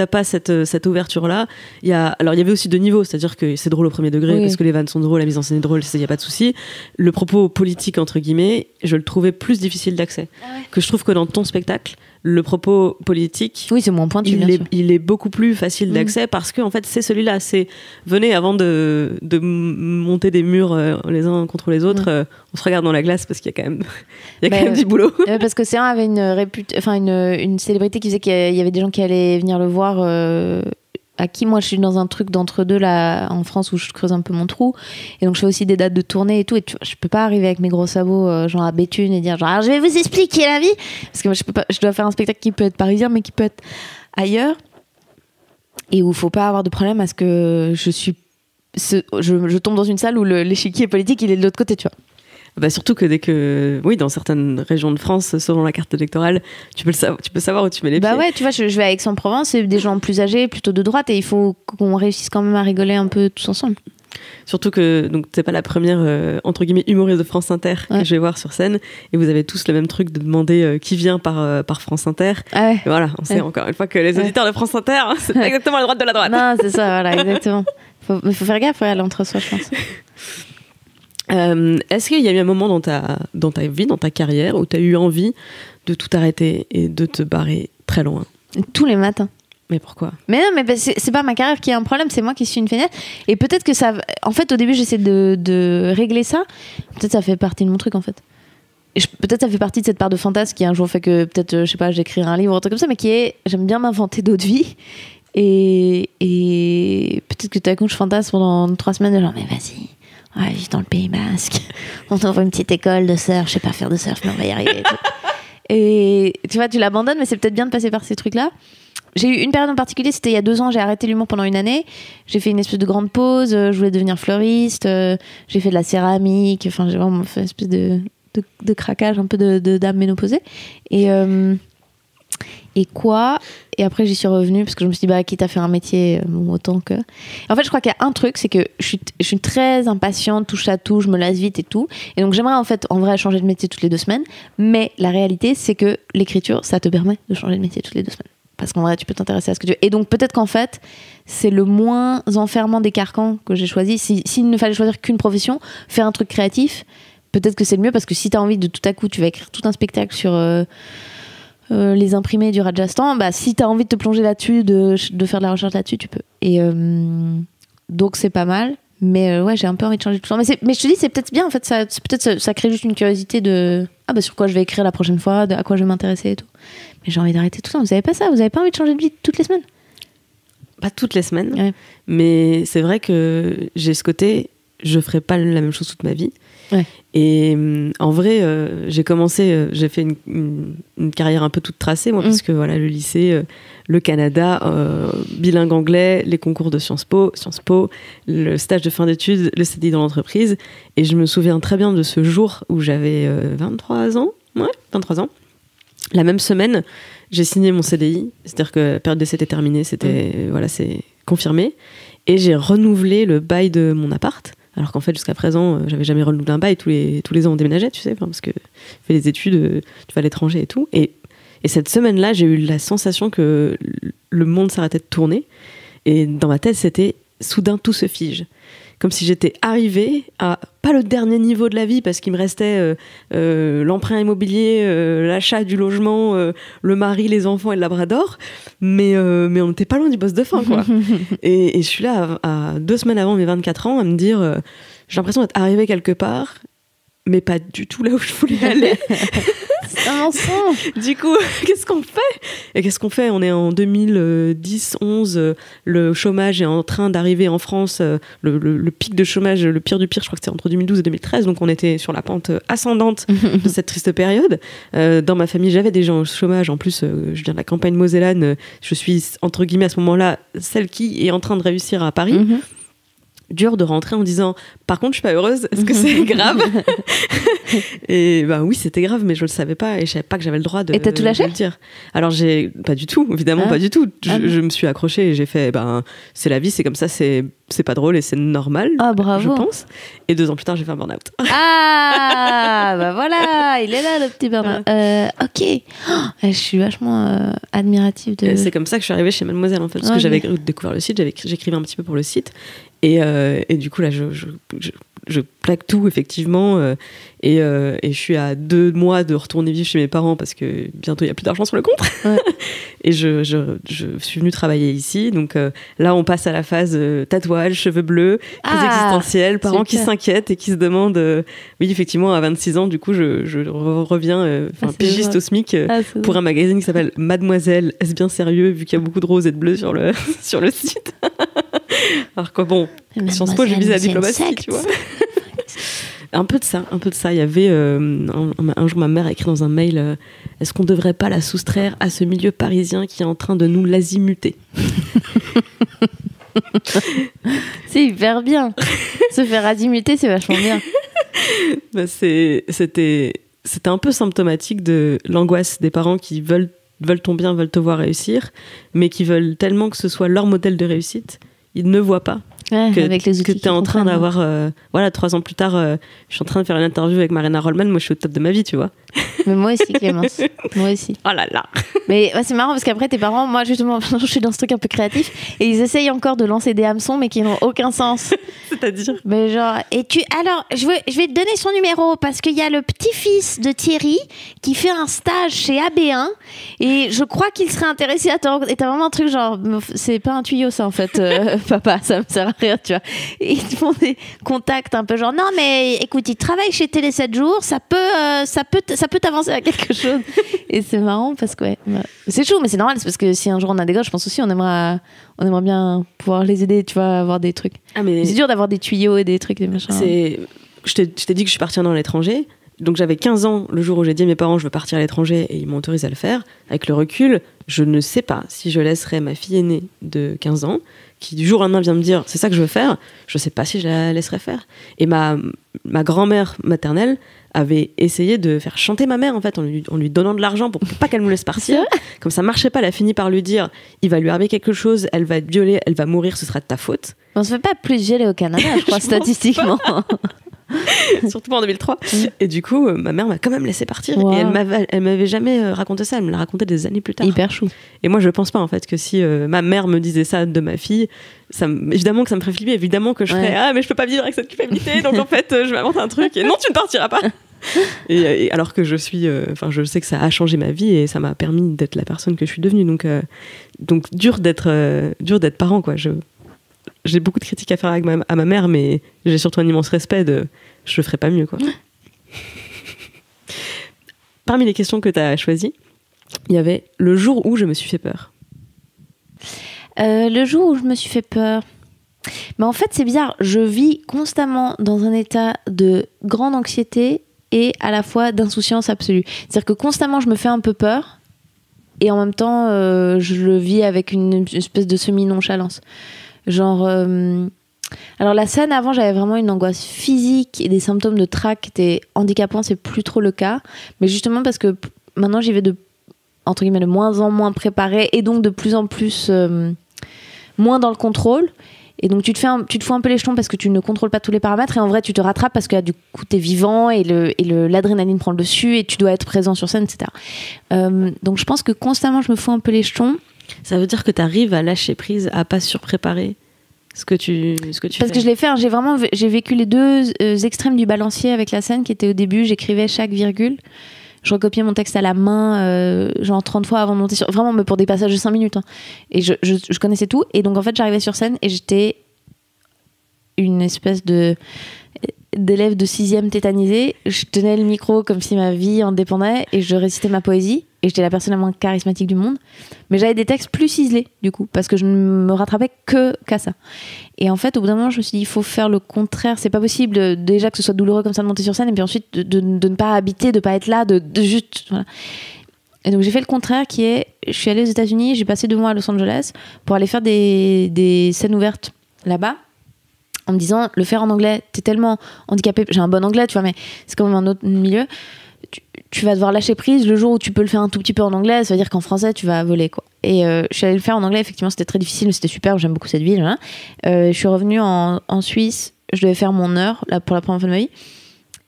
Speaker 1: pas cette ouverture là, il y avait aussi deux niveaux, c'est-à-dire que c'est drôle au premier degré parce que les vannes sont drôles, la mise en scène est drôle, il y a pas de souci. Le propos politique entre guillemets, je le trouvais plus difficile d'accès que je trouve que dans ton spectacle. Le propos politique,
Speaker 2: c'est moins pointu,
Speaker 1: il est beaucoup plus facile d'accès parce que en fait c'est celui-là. C'est venez avant de monter des murs les uns contre les autres. On se regarde dans la glace parce qu'il y a quand même du boulot.
Speaker 2: Parce que C1 avait une célébrité qui disait qu'il y avait des gens qui allaient venir le voir. À qui moi je suis dans un truc d'entre-deux là en France où je creuse un peu mon trou et donc je fais aussi des dates de tournée et tout et je peux pas arriver avec mes gros sabots genre à Béthune et dire genre alors je vais vous expliquer la vie parce que moi je dois faire un spectacle qui peut être parisien mais qui peut être ailleurs et où faut pas avoir de problème à ce que je tombe dans une salle où l'échiquier politique il est de l'autre côté, tu vois.
Speaker 1: Surtout que dans certaines régions de France, selon la carte électorale, tu peux savoir où tu mets les pieds.
Speaker 2: Tu vois, je vais à Aix-en-Provence, c'est des gens plus âgés, plutôt de droite, et il faut qu'on réussisse quand même à rigoler un peu tous ensemble.
Speaker 1: Surtout que donc t'es pas la première entre guillemets humoriste de France Inter que je vais voir sur scène, et vous avez tous le même truc de demander qui vient par France Inter. Et voilà, on sait encore une fois que les auditeurs de France Inter, c'est pas exactement la droite de la droite.
Speaker 2: Non, c'est ça, voilà, exactement. Mais faut faire gaffe à l'entre-soi, je pense.
Speaker 1: Est-ce qu'il y a eu un moment dans ta vie, dans ta carrière, où tu as eu envie de tout arrêter et de te barrer très loin?
Speaker 2: Tous les matins.
Speaker 1: Mais pourquoi?
Speaker 2: Mais non, mais c'est pas ma carrière qui a un problème, c'est moi qui suis une fenêtre. Et peut-être que ça... En fait, au début, j'essaie de régler ça. Peut-être ça fait partie de mon truc, en fait. Peut-être ça fait partie de cette part de fantasme qui un jour fait que peut-être, je sais pas, j'écrirai un livre ou un truc comme ça, mais qui est... J'aime bien m'inventer d'autres vies. Et peut-être que tout à coup, je fantasme pendant 3 semaines, genre, mais vas-y. On va vivre dans le Pays Basque. On ouvre une petite école de surf. Je sais pas faire de surf, mais on va y arriver. Et tu vois, tu l'abandonnes, mais c'est peut-être bien de passer par ces trucs-là. J'ai eu une période en particulier, c'était il y a 2 ans, j'ai arrêté l'humour pendant une année. J'ai fait une espèce de grande pause, je voulais devenir fleuriste, j'ai fait de la céramique, enfin j'ai vraiment fait une espèce de craquage, un peu de dame ménopausée. Et après j'y suis revenue parce que je me suis dit, quitte à faire un métier, autant que... En fait, je crois qu'il y a un truc, c'est que je suis très impatiente, touche à tout, je me lasse vite et tout. Et donc j'aimerais en vrai changer de métier toutes les 2 semaines. Mais la réalité, c'est que l'écriture, ça te permet de changer de métier toutes les 2 semaines. Parce qu'en vrai, tu peux t'intéresser à ce que tu veux. Et donc, peut-être qu'en fait, c'est le moins enfermant des carcans que j'ai choisi. S'il ne fallait choisir qu'une profession, faire un truc créatif, peut-être que c'est le mieux. Parce que si tu as envie de tout à coup, tu vas écrire tout un spectacle sur les imprimés du Rajasthan, si tu as envie de te plonger là-dessus, de faire de la recherche là-dessus, tu peux. Et donc, c'est pas mal. Mais ouais, j'ai un peu envie de changer tout le temps. Mais je te dis, c'est peut-être bien. En fait, ça crée juste une curiosité de sur quoi je vais écrire la prochaine fois, à quoi je vais m'intéresser et tout. Mais j'ai envie d'arrêter tout ça. Vous avez pas ça? Vous avez pas envie de changer de vie toutes les semaines?
Speaker 1: Pas toutes les semaines,
Speaker 2: ouais.
Speaker 1: Mais c'est vrai que j'ai ce côté, je ferai pas la même chose toute ma vie.
Speaker 2: Ouais.
Speaker 1: Et en vrai, j'ai fait une carrière un peu toute tracée, moi, parce que voilà, le lycée, le Canada, bilingue anglais, les concours de Sciences Po, le stage de fin d'études, le CDI dans l'entreprise. Et je me souviens très bien de ce jour où j'avais 23 ans. Ouais, 23 ans. La même semaine, j'ai signé mon CDI, c'est-à-dire que la période d'essai était terminée, c'est confirmé, et j'ai renouvelé le bail de mon appart, alors qu'en fait jusqu'à présent, j'avais jamais renouvelé un bail, tous les ans on déménageait, tu sais, parce que tu fais les études, tu vas à l'étranger et tout, et cette semaine-là, j'ai eu la sensation que le monde s'arrêtait de tourner, et dans ma tête, c'était soudain tout se fige. Comme si j'étais arrivée à, pas le dernier niveau de la vie, parce qu'il me restait l'emprunt immobilier, l'achat du logement, le mari, les enfants et le labrador, mais on n'était pas loin du boss de fin, quoi. et je suis là, à 2 semaines avant mes 24 ans, à me dire, j'ai l'impression d'être arrivée quelque part, mais pas du tout là où je voulais aller.
Speaker 2: C'est un mensonge.
Speaker 1: Du coup, qu'est-ce qu'on fait? Et qu'est-ce qu'on fait? On est en 2010-11, le chômage est en train d'arriver en France, le pic de chômage, le pire du pire, je crois que c'était entre 2012 et 2013, donc on était sur la pente ascendante de cette triste période. Dans ma famille, j'avais des gens au chômage, en plus, je viens de la campagne mosellane, je suis, entre guillemets, à ce moment-là, celle qui est en train de réussir à Paris. Dur de rentrer en disant par contre je suis pas heureuse, est-ce que c'est grave? Et oui, c'était grave, mais je le savais pas et je savais pas que j'avais le droit de,
Speaker 2: et t'as tout lâché?
Speaker 1: De le dire. Alors pas du tout, évidemment pas du tout. Je me suis accrochée et j'ai fait c'est la vie, c'est comme ça, c'est pas drôle et c'est normal,
Speaker 2: bravo.
Speaker 1: Je pense. Et 2 ans plus tard, j'ai fait un burn-out.
Speaker 2: Voilà, il est là le petit burn-out. Ok. Je suis vachement admirative de...
Speaker 1: C'est comme ça que je suis arrivée chez Mademoiselle, en fait, parce que j'avais découvert le site, j'écrivais un petit peu pour le site. Et du coup, là, je plaque tout, effectivement. Et je suis à 2 mois de retourner vivre chez mes parents parce que bientôt, il n'y a plus d'argent sur le compte. Ouais. Et je suis venue travailler ici. Donc là, on passe à la phase tatouage, cheveux bleus, crise existentielle, parents qui s'inquiètent et qui se demandent... oui, effectivement, à 26 ans, du coup, je reviens pigiste au SMIC pour un magazine qui s'appelle Mademoiselle. Est-ce bien sérieux, vu qu'il y a beaucoup de roses et de bleus sur le site? Alors quoi, bon, Sciences Po, je visais la diplomatie, tu vois. Un peu de ça. Il y avait un jour, ma mère a écrit dans un mail est-ce qu'on devrait pas la soustraire à ce milieu parisien qui est en train de nous l'azimuter?
Speaker 2: C'est hyper bien. Se faire azimuter, c'est vachement bien.
Speaker 1: C'était un peu symptomatique de l'angoisse des parents qui veulent ton bien, veulent te voir réussir, mais qui veulent tellement que ce soit leur modèle de réussite. Ils ne voient pas que tu es en train d'avoir 3 ans plus tard, je suis en train de faire une interview avec Marina Rollman, moi je suis au top de ma vie, tu vois.
Speaker 2: Mais moi aussi, Clémence, moi aussi.
Speaker 1: Oh là là.
Speaker 2: Mais c'est marrant parce qu'après tes parents, moi justement, je suis dans ce truc un peu créatif et ils essayent encore de lancer des hameçons mais qui n'ont aucun sens.
Speaker 1: C'est-à-dire
Speaker 2: mais genre, alors je vais te donner son numéro parce qu'il y a le petit-fils de Thierry qui fait un stage chez AB1 et je crois qu'il serait intéressé à te rencontrer. Et t'as vraiment un truc genre, c'est pas un tuyau ça en fait, papa, ça me sert à rien, tu vois. Et ils te font des contacts un peu genre, non mais écoute, il travaille chez Télé 7 jours, ça peut t'avancer à quelque chose. Et c'est marrant parce que c'est chaud, mais c'est normal, c'est parce que si un jour on a des gosses, je pense aussi on aimerait bien pouvoir les aider, tu vois, avoir des trucs. Mais c'est dur d'avoir des tuyaux et des trucs, des machins.
Speaker 1: Je t'ai dit que je suis partie dans l'étranger. Donc j'avais 15 ans le jour où j'ai dit à mes parents je veux partir à l'étranger et ils m'ont autorisé à le faire. Avec le recul, je ne sais pas si je laisserais ma fille aînée de 15 ans qui du jour au lendemain vient me dire c'est ça que je veux faire, je ne sais pas si je la laisserais faire. Et ma grand-mère maternelle avait essayé de faire chanter ma mère en fait en lui donnant de l'argent pour pas qu'elle me laisse partir. Comme ça marchait pas, elle a fini par lui dire il va lui arriver quelque chose, elle va être violée, elle va mourir, ce sera de ta faute.
Speaker 2: On se fait pas plus violer au Canada, je crois, statistiquement.
Speaker 1: Surtout pas en 2003. Et du coup, ma mère m'a quand même laissé partir.
Speaker 2: Wow.
Speaker 1: Et elle m'avait jamais raconté ça. Elle me l'a raconté des années plus tard.
Speaker 2: Hyper chou.
Speaker 1: Et moi, je pense pas en fait que si ma mère me disait ça de ma fille, évidemment que ça me ferait flipper. Évidemment que je ferais ah mais je peux pas vivre avec cette culpabilité. Donc en fait, je m'invente un truc. Et non, tu ne partiras pas. Et alors que je sais que ça a changé ma vie et ça m'a permis d'être la personne que je suis devenue. Donc dur d'être parent quoi. J'ai beaucoup de critiques à faire à ma mère, mais j'ai surtout un immense respect je le ferais pas mieux, quoi. Parmi les questions que tu as choisies, il y avait le jour où je me suis fait peur.
Speaker 2: Le jour où je me suis fait peur. Mais en fait, c'est bizarre. Je vis constamment dans un état de grande anxiété et à la fois d'insouciance absolue. C'est-à-dire que constamment, je me fais un peu peur et en même temps, je le vis avec une espèce de semi-nonchalance. Genre, alors la scène avant, j'avais vraiment une angoisse physique et des symptômes de trac qui étaient handicapants, c'est plus trop le cas. Mais justement parce que maintenant j'y vais entre guillemets, de moins en moins préparée et donc de plus en plus moins dans le contrôle. Et donc tu te fous un peu les jetons parce que tu ne contrôles pas tous les paramètres et en vrai tu te rattrapes parce que du coup t'es vivant et l'adrénaline prend le dessus et tu dois être présent sur scène, etc. Donc je pense que constamment je me fous un peu les jetons.
Speaker 1: Ça veut dire que tu arrives à lâcher prise, à pas surpréparer ce que tu
Speaker 2: Parce
Speaker 1: fais.
Speaker 2: que je l'ai fait, j'ai vécu les deux extrêmes du balancier avec la scène qui était au début, j'écrivais chaque virgule. Je recopiais mon texte à la main, genre 30 fois avant de monter sur... Vraiment, mais pour des passages de 5 minutes. Hein. Et je connaissais tout. Et donc, en fait, j'arrivais sur scène et j'étais une espèce d'élève de 6e tétanisée. Je tenais le micro comme si ma vie en dépendait et je récitais ma poésie. Et j'étais la personne la moins charismatique du monde. Mais j'avais des textes plus ciselés, du coup, parce que je ne me rattrapais qu'à ça. Et en fait, au bout d'un moment, je me suis dit, il faut faire le contraire. C'est pas possible, déjà, que ce soit douloureux comme ça de monter sur scène, et puis ensuite, de ne pas habiter, de pas être là, de juste... Voilà. Et donc, j'ai fait le contraire, qui est... Je suis allée aux États-Unis, j'ai passé 2 mois à Los Angeles pour aller faire des scènes ouvertes là-bas, en me disant, le faire en anglais, t'es tellement handicapé... J'ai un bon anglais, tu vois, mais c'est quand même un autre milieu... Tu vas devoir lâcher prise le jour où tu peux le faire un tout petit peu en anglais, ça veut dire qu'en français tu vas voler quoi. Et je suis allée le faire en anglais, effectivement c'était très difficile mais c'était super, j'aime beaucoup cette ville. Hein. Je suis revenue en Suisse, je devais faire mon heure là, pour la première fois de ma vie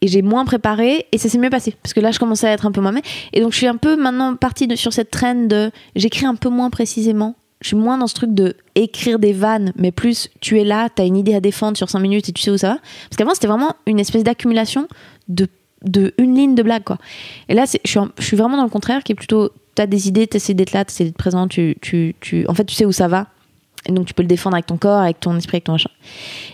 Speaker 2: et j'ai moins préparé et ça s'est mieux passé parce que là je commençais à être un peu moi-même et donc je suis un peu maintenant partie sur cette traîne de j'écris un peu moins précisément. Je suis moins dans ce truc de écrire des vannes, mais plus tu es là, t'as une idée à défendre sur 5 minutes et tu sais où ça va. Parce qu'avant c'était vraiment une espèce d'accumulation de une ligne de blague quoi. Et là je suis vraiment dans le contraire qui est plutôt t'as des idées, t'essaies d'être là, t'essaies d'être présent, en fait tu sais où ça va et donc tu peux le défendre avec ton corps, avec ton esprit, avec ton machin.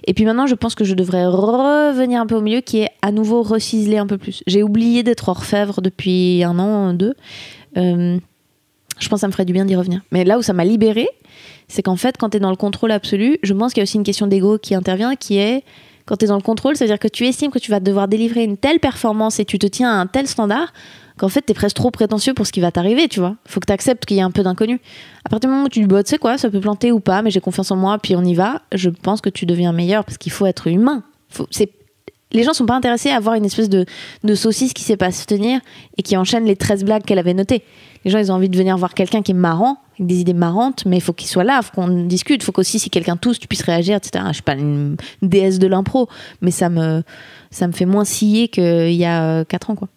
Speaker 2: Et puis maintenant je pense que je devrais revenir un peu au milieu qui est à nouveau reciseler un peu plus. J'ai oublié d'être orfèvre depuis 1 an, 2. Je pense que ça me ferait du bien d'y revenir. Mais là où ça m'a libérée, c'est qu'en fait quand t'es dans le contrôle absolu, je pense qu'il y a aussi une question d'ego qui intervient qui est quand tu es dans le contrôle, c'est-à-dire que tu estimes que tu vas devoir délivrer une telle performance et tu te tiens à un tel standard qu'en fait, tu es presque trop prétentieux pour ce qui va t'arriver, tu vois. Il faut que tu acceptes qu'il y a un peu d'inconnu. À partir du moment où tu dis, bah, tu sais quoi, ça peut planter ou pas, mais j'ai confiance en moi, puis on y va, je pense que tu deviens meilleur parce qu'il faut être humain. Les gens sont pas intéressés à voir une espèce de saucisse qui sait pas se tenir et qui enchaîne les 13 blagues qu'elle avait notées. Les gens, ils ont envie de venir voir quelqu'un qui est marrant, avec des idées marrantes, mais il faut qu'il soit là, il faut qu'on discute, il faut qu'aussi, si quelqu'un tousse, tu puisses réagir, etc. Je suis pas une déesse de l'impro, mais ça me fait moins scier qu'il y a 4 ans, quoi.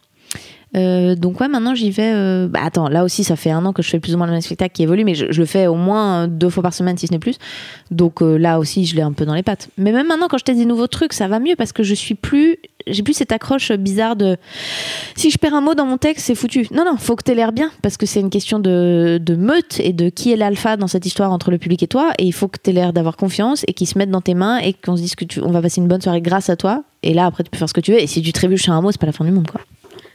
Speaker 2: Donc ouais, maintenant j'y vais attends, là aussi ça fait 1 an que je fais plus ou moins le même spectacle qui évolue, mais je le fais au moins 2 fois par semaine si ce n'est plus, donc là aussi je l'ai un peu dans les pattes, mais même maintenant quand je teste des nouveaux trucs ça va mieux parce que j'ai plus cette accroche bizarre de si je perds un mot dans mon texte c'est foutu. Non, faut que t'aies l'air bien parce que c'est une question de meute et de qui est l'alpha dans cette histoire entre le public et toi, et il faut que t'aies l'air d'avoir confiance et qu'ils se mettent dans tes mains et qu'on se dise que on va passer une bonne soirée grâce à toi, et là après tu peux faire ce que tu veux, et si tu trébuches sur un mot c'est pas la fin du monde quoi.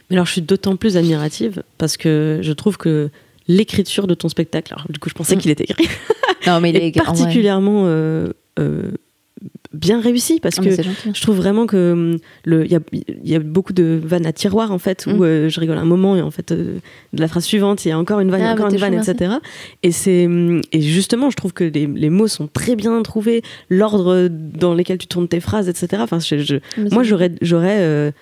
Speaker 1: Mais alors je suis d'autant plus admirative parce que je trouve que l'écriture de ton spectacle, alors du coup je pensais qu'il était écrit,
Speaker 2: non, mais il est
Speaker 1: particulièrement bien réussi, parce que je trouve vraiment que il y a beaucoup de vannes à tiroir en fait, où je rigole un moment et en fait de la phrase suivante il y a encore une vanne, encore une vanne, etc. Et justement je trouve que les mots sont très bien trouvés, l'ordre dans lequel tu tournes tes phrases, etc. Enfin, moi j'aurais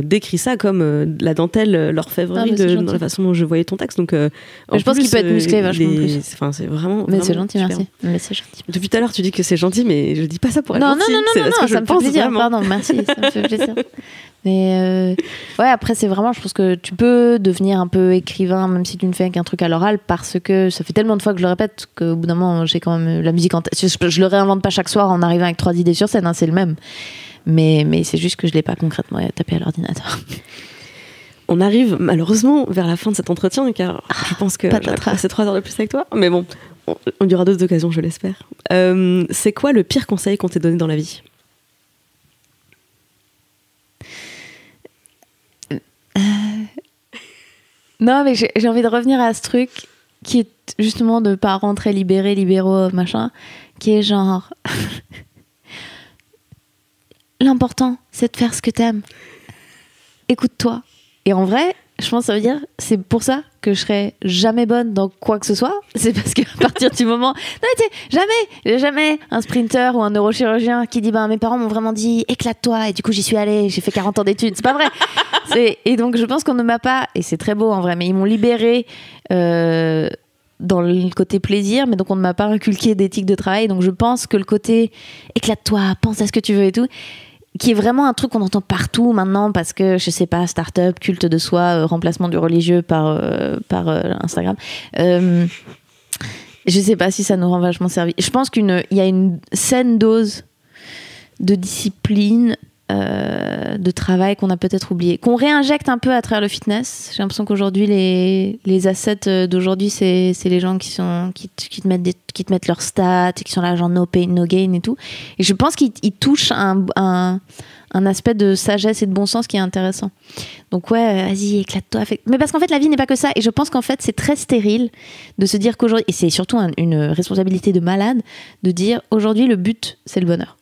Speaker 1: décrit ça comme la dentelle, l'orfèvrerie dans la façon dont je voyais ton texte. Donc,
Speaker 2: je pense qu'il peut être musclé vachement plus.
Speaker 1: Enfin, c'est vraiment.
Speaker 2: Mais
Speaker 1: vraiment
Speaker 2: c'est gentil,
Speaker 1: super.
Speaker 2: merci. Mais c'est gentil.
Speaker 1: Depuis tout à l'heure, tu dis que c'est gentil, mais je dis pas ça pour être
Speaker 2: non,
Speaker 1: gentil.
Speaker 2: Non, ça me fait plaisir. Vraiment. Pardon, merci, ça me fait plaisir. Mais ouais, après, c'est vraiment, je pense que tu peux devenir un peu écrivain, même si tu ne fais qu'un truc à l'oral, parce que ça fait tellement de fois que je le répète qu'au bout d'un moment, j'ai quand même la musique en tête. Je le réinvente pas chaque soir en arrivant avec 3 idées sur scène, hein, c'est le même. Mais c'est juste que je ne l'ai pas concrètement tapé à l'ordinateur.
Speaker 1: On arrive malheureusement vers la fin de cet entretien, car je pense que j'ai passé 3 heures de plus avec toi. Mais bon, on y aura d'autres occasions, je l'espère. C'est quoi le pire conseil qu'on t'ait donné dans la vie ?
Speaker 2: Non, mais j'ai envie de revenir à ce truc qui est justement de parents très libéraux, machin, qui est genre... L'important, c'est de faire ce que t'aimes. Écoute-toi. Et en vrai, je pense que ça veut dire, c'est pour ça que je serai jamais bonne dans quoi que ce soit. C'est parce qu'à partir du moment... Non, tu sais, jamais un sprinter ou un neurochirurgien qui dit, mes parents m'ont vraiment dit, éclate-toi. Et du coup, j'y suis allée, j'ai fait 40 ans d'études. C'est pas vrai. Et donc, je pense qu'on ne m'a pas... Et c'est très beau, en vrai, mais ils m'ont libérée dans le côté plaisir, mais donc on ne m'a pas inculqué d'éthique de travail. Donc, je pense que le côté éclate-toi, pense à ce que tu veux et tout... qui est vraiment un truc qu'on entend partout maintenant, parce que, je sais pas, start-up, culte de soi, remplacement du religieux par Instagram. Je sais pas si ça nous rend vachement servi. Je pense qu'il y a une saine dose de discipline, de travail qu'on a peut-être oublié, qu'on réinjecte un peu à travers le fitness. J'ai l'impression qu'aujourd'hui, les assets d'aujourd'hui, c'est les gens qui te mettent leurs stats, et qui sont là, genre no pain, no gain et tout. Et je pense qu'ils touchent un aspect de sagesse et de bon sens qui est intéressant. Donc ouais, vas-y, éclate-toi. Mais parce qu'en fait, la vie n'est pas que ça. Et je pense qu'en fait, c'est très stérile de se dire qu'aujourd'hui, et c'est surtout une responsabilité de malade, de dire aujourd'hui, le but, c'est le bonheur.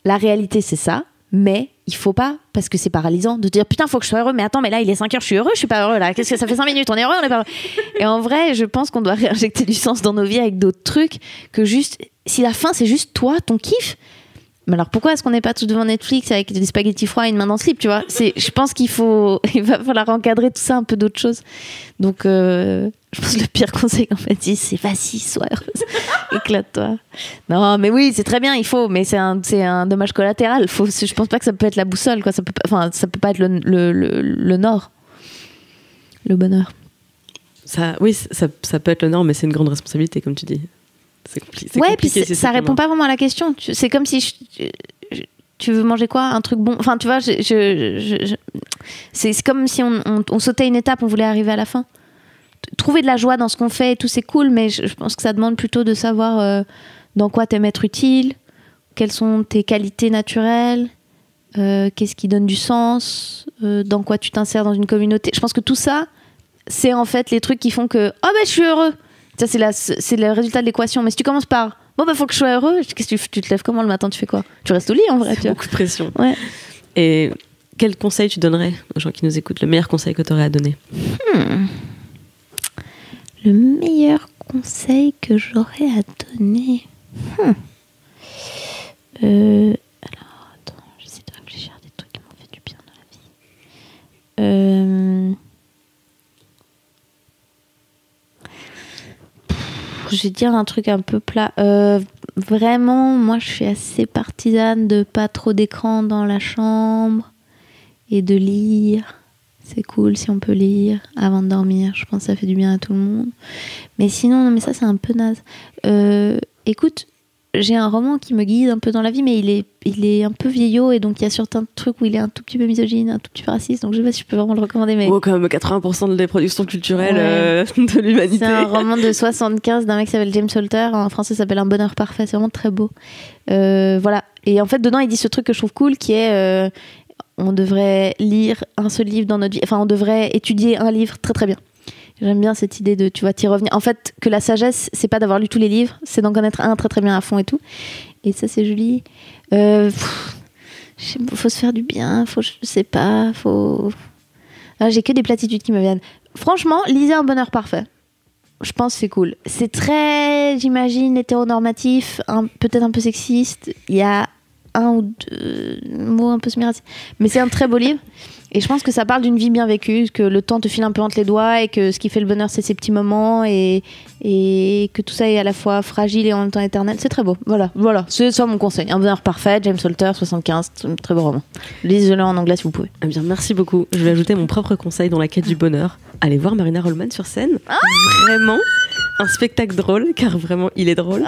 Speaker 2: La réalité, c'est ça, mais il faut pas, parce que c'est paralysant, de dire putain, faut que je sois heureux, mais attends, mais là, il est 5 heures, je suis heureux, je suis pas heureux, là, qu'est-ce que ça fait 5 minutes, on est heureux, on est pas heureux. Et en vrai, je pense qu'on doit réinjecter du sens dans nos vies avec d'autres trucs, que juste, si la fin, c'est juste toi, ton kiff, mais alors pourquoi est-ce qu'on n'est pas tous devant Netflix avec des spaghettis froids et une main dans le slip, tu vois ? Je pense il va falloir encadrer tout ça un peu d'autres choses. Donc, je pense que le pire conseil qu'on fait, c'est vas-y, sois heureuse, éclate-toi. Non, mais oui, c'est très bien, il faut, mais c'est un dommage collatéral. Je pense pas que ça peut être la boussole, quoi. Ça peut pas être le nord, le bonheur.
Speaker 1: Oui, ça peut être le nord, mais c'est une grande responsabilité, comme tu dis. C'est
Speaker 2: ouais, puis ça répond pas vraiment à la question. C'est comme si tu veux manger quoi ? Un truc bon. Enfin, tu vois, c'est comme si on sautait une étape, on voulait arriver à la fin. Trouver de la joie dans ce qu'on fait et tout, c'est cool, mais je pense que ça demande plutôt de savoir dans quoi t'aimes être utile, quelles sont tes qualités naturelles, qu'est-ce qui donne du sens, dans quoi tu t'insères dans une communauté. Je pense que tout ça, c'est en fait les trucs qui font que je suis heureux. Ça, c'est le résultat de l'équation. Mais si tu commences par faut que je sois heureux, qu'est-ce que tu te lèves comment le matin, tu fais quoi ? Tu restes au lit en vrai.
Speaker 1: C'est beaucoup de pression.
Speaker 2: Ouais.
Speaker 1: Et quel conseil tu donnerais aux gens qui nous écoutent ? Le meilleur conseil que tu aurais à donner ?
Speaker 2: Le meilleur conseil que j'aurais à donner. Alors, attends, j'essaie de réfléchir à des trucs qui m'ont fait du bien dans la vie. Je vais dire un truc un peu plat. Vraiment, moi, je suis assez partisane de pas trop d'écran dans la chambre et de lire. C'est cool si on peut lire avant de dormir. Je pense que ça fait du bien à tout le monde. Mais sinon, non, mais ça, c'est un peu naze. Écoute, j'ai un roman qui me guide un peu dans la vie, mais il est un peu vieillot, et donc il y a certains trucs où il est un tout petit peu misogyne, un tout petit peu raciste, donc je sais pas si je peux vraiment le recommander. Mais...
Speaker 1: quand même 80% des productions culturelles de l'humanité.
Speaker 2: C'est un roman de 75 d'un mec qui s'appelle James Salter, en français ça s'appelle Un bonheur parfait, c'est vraiment très beau. Voilà. Et en fait, dedans, il dit ce truc que je trouve cool, qui est on devrait lire un seul livre dans notre vie, enfin on devrait étudier un livre très très bien. J'aime bien cette idée de, tu vois, t'y revenir. En fait, que la sagesse, c'est pas d'avoir lu tous les livres, c'est d'en connaître un très très bien à fond et tout. Et ça, c'est joli. Faut se faire du bien, je sais pas, Ah, j'ai que des platitudes qui me viennent. Franchement, lisez Un bonheur parfait. Je pense que c'est cool. C'est très, j'imagine, hétéronormatif, peut-être un peu sexiste. Il y a un ou deux mots un peu smératifs. Mais c'est un très beau livre. Et je pense que ça parle d'une vie bien vécue, que le temps te file un peu entre les doigts et que ce qui fait le bonheur, c'est ces petits moments et que tout ça est à la fois fragile et en même temps éternel. C'est très beau. Voilà. C'est ça mon conseil. Un bonheur parfait, James Salter, 75, très beau roman. Lisez-le en anglais si vous pouvez.
Speaker 1: Eh bien, merci beaucoup. Je vais ajouter mon propre conseil dans la quête du bonheur. Allez voir Marina Rollman sur scène. Vraiment un spectacle drôle, car vraiment il est drôle.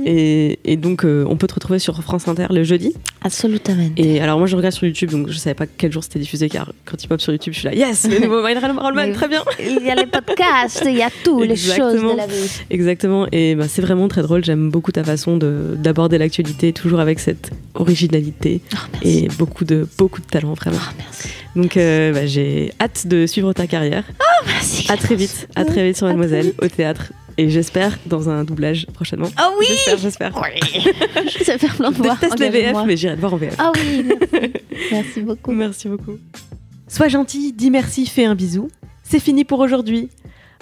Speaker 1: Et donc on peut te retrouver sur France Inter le jeudi.
Speaker 2: Absolument.
Speaker 1: Et alors moi je regarde sur YouTube, donc je savais pas quel jour c'était diffusé, car quand il pop sur YouTube je suis là, yes, le nouveau Marina Rollman, très bien.
Speaker 2: Il y a les podcasts, il y a tout, les choses de la vie.
Speaker 1: Exactement, et c'est vraiment très drôle. J'aime beaucoup ta façon d'aborder l'actualité, toujours avec cette originalité et beaucoup de talent, vraiment.
Speaker 2: Merci.
Speaker 1: Donc j'ai hâte de suivre ta carrière.
Speaker 2: Merci.
Speaker 1: À très vite sur Mademoiselle, au théâtre. Et j'espère dans un doublage prochainement.
Speaker 2: Ah oui.
Speaker 1: J'espère.
Speaker 2: Oui. Je sais faire plein de voix.
Speaker 1: Je déteste les VF, mais j'irai te voir en VF.
Speaker 2: Ah oui, merci. Merci beaucoup.
Speaker 1: Merci beaucoup. Sois gentil, dis merci, fais un bisou. C'est fini pour aujourd'hui.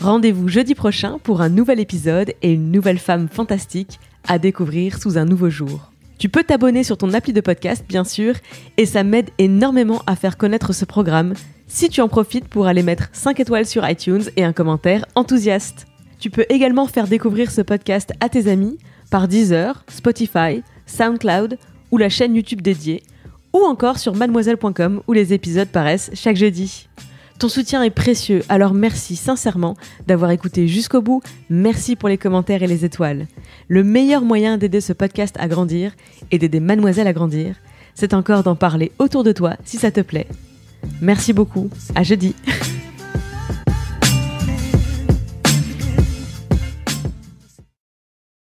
Speaker 1: Rendez-vous jeudi prochain pour un nouvel épisode et une nouvelle femme fantastique à découvrir sous un nouveau jour. Tu peux t'abonner sur ton appli de podcast, bien sûr, et ça m'aide énormément à faire connaître ce programme si tu en profites pour aller mettre 5 étoiles sur iTunes et un commentaire enthousiaste. Tu peux également faire découvrir ce podcast à tes amis par Deezer, Spotify, SoundCloud ou la chaîne YouTube dédiée, ou encore sur mademoiselle.com où les épisodes paraissent chaque jeudi. Ton soutien est précieux, alors merci sincèrement d'avoir écouté jusqu'au bout. Merci pour les commentaires et les étoiles. Le meilleur moyen d'aider ce podcast à grandir et d'aider Mademoiselle à grandir, c'est encore d'en parler autour de toi si ça te plaît. Merci beaucoup, à jeudi.